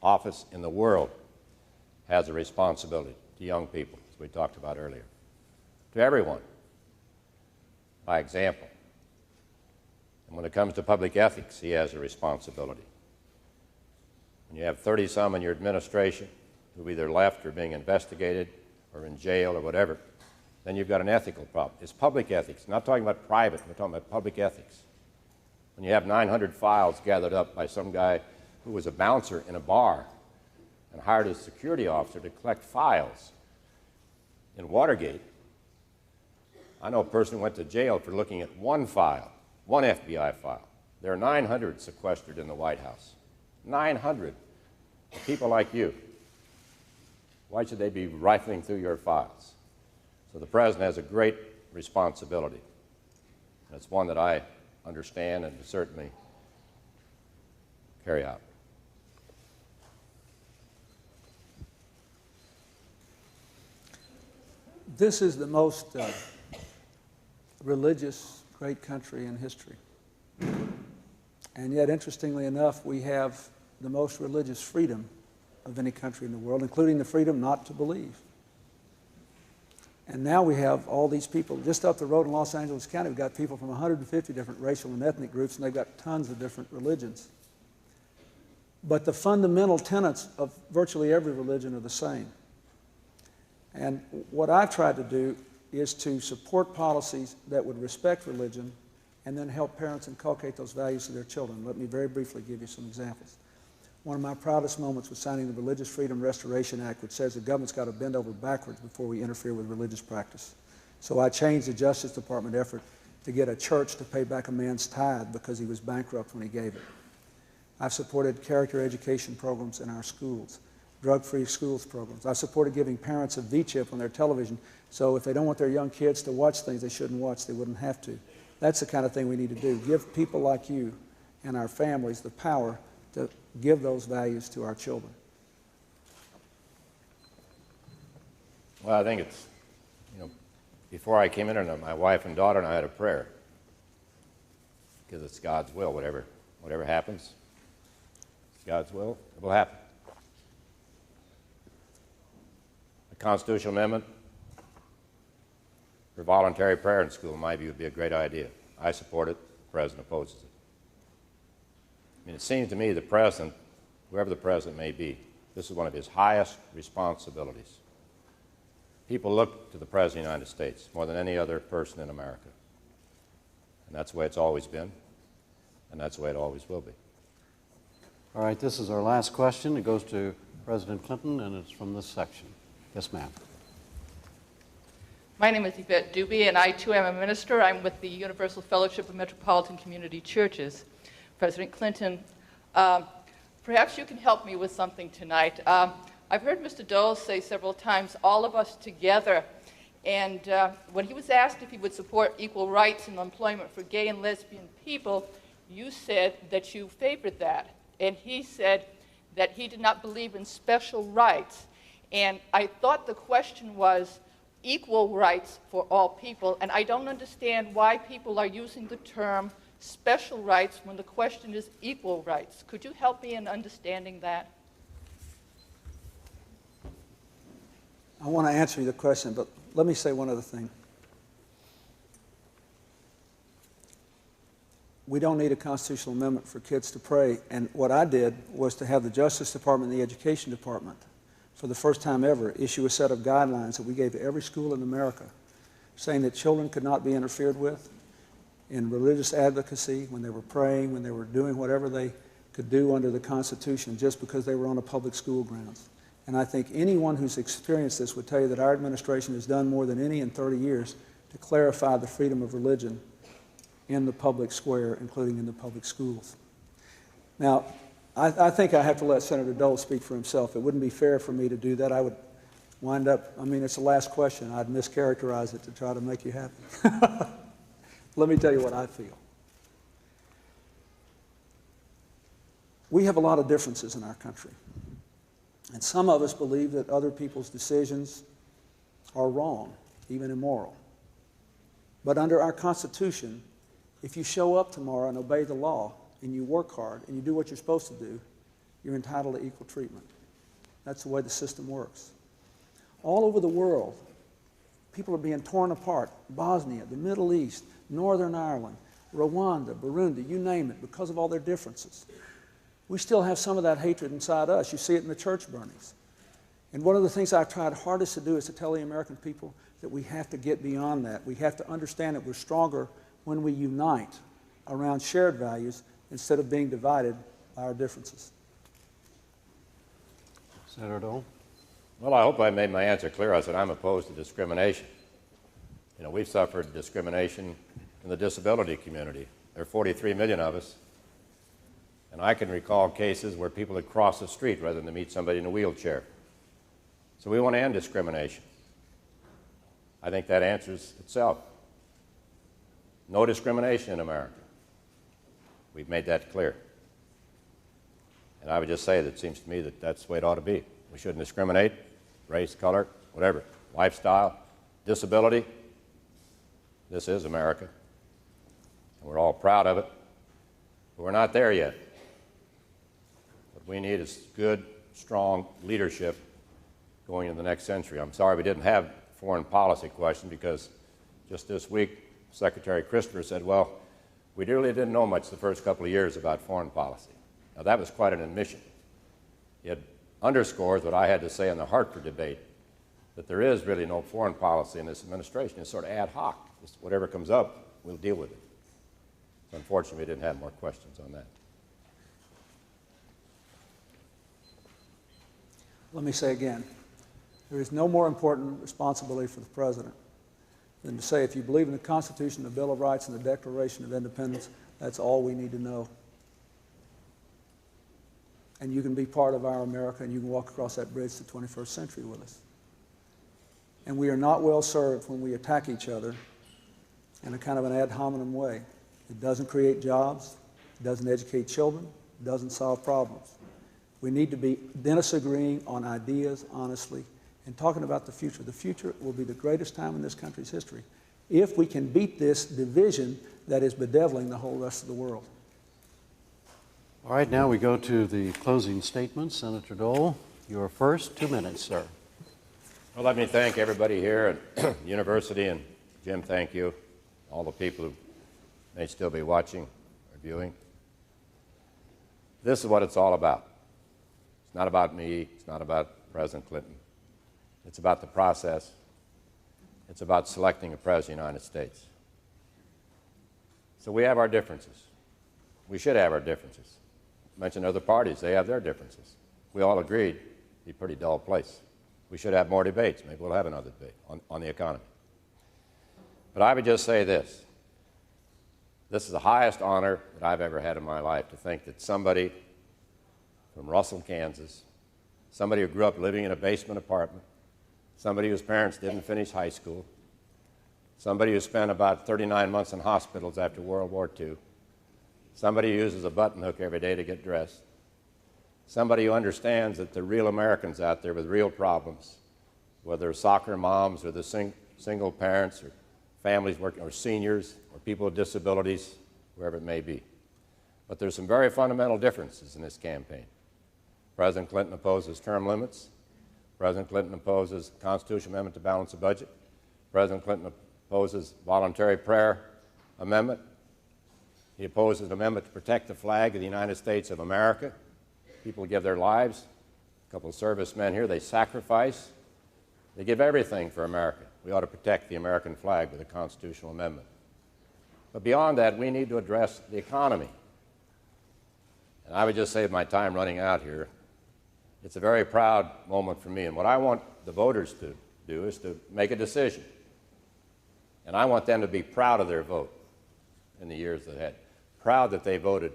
office in the world, has a responsibility to young people, as we talked about earlier, to everyone, by example. And when it comes to public ethics, he has a responsibility. When you have 30-some in your administration who either left or being investigated or in jail or whatever, then you've got an ethical problem. It's public ethics. I'm not talking about private. We're talking about public ethics. When you have 900 files gathered up by some guy who was a bouncer in a bar and hired a security officer to collect files in Watergate. I know a person who went to jail for looking at one file, one FBI file. There are 900 sequestered in the White House. 900 people like you. Why should they be rifling through your files? So the President has a great responsibility. And it's one that I understand and certainly carry out. This is the most religious great country in history. And yet, interestingly enough, we have the most religious freedom of any country in the world, including the freedom not to believe. And now we have all these people. Just up the road in Los Angeles County, we've got people from 150 different racial and ethnic groups, and they've got tons of different religions. But the fundamental tenets of virtually every religion are the same. And what I've tried to do is to support policies that would respect religion and then help parents inculcate those values to their children. Let me very briefly give you some examples. One of my proudest moments was signing the Religious Freedom Restoration Act, which says the government's got to bend over backwards before we interfere with religious practice. So I changed the Justice Department effort to get a church to pay back a man's tithe because he was bankrupt when he gave it. I've supported character education programs in our schools, drug-free schools programs. I've supported giving parents a V-chip on their television, so if they don't want their young kids to watch things they shouldn't watch, they wouldn't have to. That's the kind of thing we need to do. Give people like you and our families the power to give those values to our children. Well, I think it's, before I came in here, my wife and daughter and I had a prayer. Because it's God's will, whatever happens, it's God's will, it will happen. A constitutional amendment for voluntary prayer in school, in my view, would be a great idea. I support it. The President opposes it. I mean, it seems to me the President, whoever the President may be, this is one of his highest responsibilities. People look to the President of the United States more than any other person in America. And that's the way it's always been, and that's the way it always will be. All right, this is our last question. It goes to President Clinton, and it's from this section. Yes, ma'am. My name is Yvette Doobie, and I, too, am a minister. I'm with the Universal Fellowship of Metropolitan Community Churches. President Clinton, perhaps you can help me with something tonight. I've heard Mr. Dole say several times, all of us together. And when he was asked if he would support equal rights in employment for gay and lesbian people, you said that you favored that. And he said that he did not believe in special rights. And I thought the question was equal rights for all people. And I don't understand why people are using the term special rights when the question is equal rights. Could you help me in understanding that? I want to answer the question, but let me say one other thing. We don't need a constitutional amendment for kids to pray, and what I did was to have the Justice Department and the Education Department, for the first time ever, issue a set of guidelines that we gave to every school in America, saying that children could not be interfered with in religious advocacy, when they were praying, when they were doing whatever they could do under the Constitution, just because they were on a public school grounds. And I think anyone who's experienced this would tell you that our administration has done more than any in 30 years to clarify the freedom of religion in the public square, including in the public schools. Now, I think I have to let Senator Dole speak for himself. It wouldn't be fair for me to do that. I would wind up, it's the last question. I'd mischaracterize it to try to make you happy. Let me tell you what I feel. We have a lot of differences in our country. And some of us believe that other people's decisions are wrong, even immoral. But under our Constitution, if you show up tomorrow and obey the law, and you work hard, and you do what you're supposed to do, you're entitled to equal treatment. That's the way the system works. All over the world, people are being torn apart. Bosnia, the Middle East, Northern Ireland, Rwanda, Burundi, you name it, because of all their differences. We still have some of that hatred inside us. You see it in the church burnings. And one of the things I've tried hardest to do is to tell the American people that we have to get beyond that. We have to understand that we're stronger when we unite around shared values instead of being divided by our differences. Senator Dole. Well, I hope I made my answer clear. I said I'm opposed to discrimination. You know, we've suffered discrimination in the disability community. There are 43 million of us. And I can recall cases where people had crossed the street rather than to meet somebody in a wheelchair. So we want to end discrimination. I think that answers itself. No discrimination in America. We've made that clear. And I would just say that it seems to me that that's the way it ought to be. We shouldn't discriminate, race, color, whatever, lifestyle, disability. This is America. And we're all proud of it. But we're not there yet. What we need is good, strong leadership going into the next century. I'm sorry we didn't have a foreign policy question because just this week, Secretary Christopher said, well, we really didn't know much the first couple of years about foreign policy. Now, that was quite an admission. It underscores what I had to say in the Hartford debate, that there is really no foreign policy in this administration. It's sort of ad hoc. Just whatever comes up, we'll deal with it. So unfortunately, we didn't have more questions on that. Let me say again, there is no more important responsibility for the President than to say if you believe in the Constitution, the Bill of Rights, and the Declaration of Independence, that's all we need to know. And you can be part of our America and you can walk across that bridge to the 21st century with us. And we are not well served when we attack each other in a kind of an ad hominem way. It doesn't create jobs, it doesn't educate children, it doesn't solve problems. We need to be disagreeing on ideas honestly and talking about the future. The future will be the greatest time in this country's history if we can beat this division that is bedeviling the whole rest of the world. All right, now we go to the closing statements. Senator Dole, your first 2 minutes, sir. Well, let me thank everybody here at the university, and Jim, thank you, all the people who may still be watching or viewing. This is what it's all about. It's not about me. It's not about President Clinton. It's about the process. It's about selecting a President of the United States. So we have our differences. We should have our differences. Mention other parties. They have their differences. We all agreed it'd be a pretty dull place. We should have more debates. Maybe we'll have another debate on the economy. But I would just say this. This is the highest honor that I've ever had in my life, to think that somebody from Russell, Kansas, somebody who grew up living in a basement apartment, somebody whose parents didn't finish high school, somebody who spent about 39 months in hospitals after World War II, somebody who uses a button hook every day to get dressed, somebody who understands that there are real Americans out there with real problems, whether soccer moms or the single parents or families working or seniors or people with disabilities, wherever it may be. But there's some very fundamental differences in this campaign. President Clinton opposes term limits. President Clinton opposes the constitutional amendment to balance the budget. President Clinton opposes voluntary prayer amendment. He opposes an amendment to protect the flag of the United States of America. People give their lives. A couple of servicemen here, they sacrifice. They give everything for America. We ought to protect the American flag with a constitutional amendment. But beyond that, we need to address the economy. And I would just say, with my time running out here, it's a very proud moment for me. And what I want the voters to do is to make a decision. And I want them to be proud of their vote in the years ahead. Proud that they voted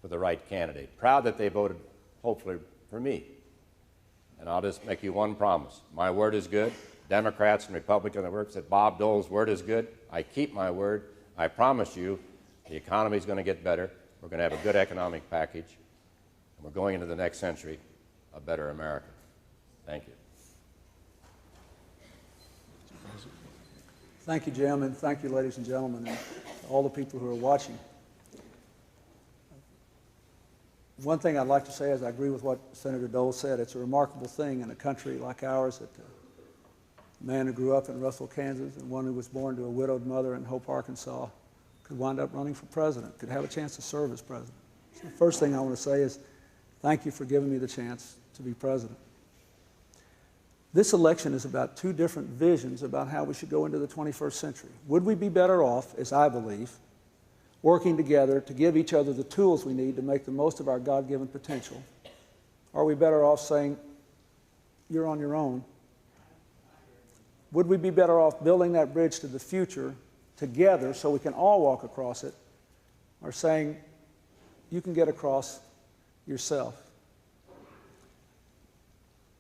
for the right candidate. Proud that they voted, hopefully, for me. And I'll just make you one promise. My word is good. Democrats and Republicans that work said Bob Dole's word is good. I keep my word. I promise you the economy is going to get better. We're going to have a good economic package. And we're going into the next century a better America. Thank you. Thank you, Jim, and thank you, ladies and gentlemen, and all the people who are watching. One thing I'd like to say is I agree with what Senator Dole said. It's a remarkable thing in a country like ours that a man who grew up in Russell, Kansas, and one who was born to a widowed mother in Hope, Arkansas, could wind up running for president, could have a chance to serve as president. So the first thing I want to say is thank you for giving me the chance to be president. This election is about two different visions about how we should go into the 21st century. Would we be better off, as I believe, working together to give each other the tools we need to make the most of our God-given potential? Or are we better off saying, you're on your own. Would we be better off building that bridge to the future together so we can all walk across it, or saying you can get across yourself?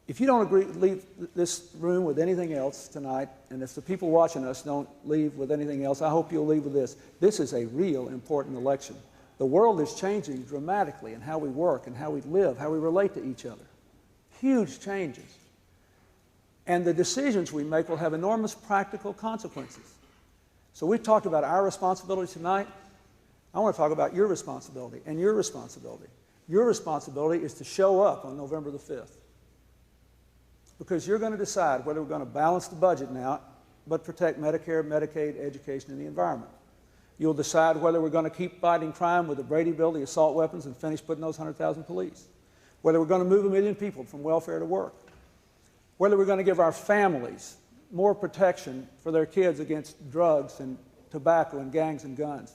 If you don't agree, leave this room with anything else tonight, and if the people watching us don't leave with anything else, I hope you'll leave with this. This is a real important election. The world is changing dramatically in how we work and how we live, how we relate to each other. Huge changes. And the decisions we make will have enormous practical consequences. So we've talked about our responsibility tonight. I want to talk about your responsibility and your responsibility. Your responsibility is to show up on November the 5th. Because you're going to decide whether we're going to balance the budget now, but protect Medicare, Medicaid, education, and the environment. You'll decide whether we're going to keep fighting crime with the Brady Bill, the assault weapons, and finish putting those 100,000 police. Whether we're going to move 1 million people from welfare to work. Whether we're going to give our families more protection for their kids against drugs and tobacco and gangs and guns.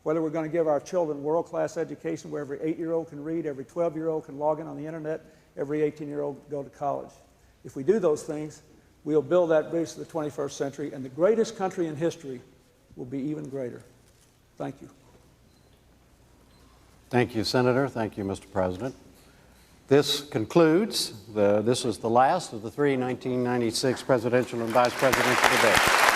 Whether we're going to give our children world-class education where every 8-year-old can read, every 12-year-old can log in on the internet, every 18-year-old go to college. If we do those things, we'll build that bridge to the 21st century, and the greatest country in history will be even greater. Thank you. Thank you, Senator. Thank you, Mr. President. This concludes, this is the last of the three 1996 presidential and vice presidential debates.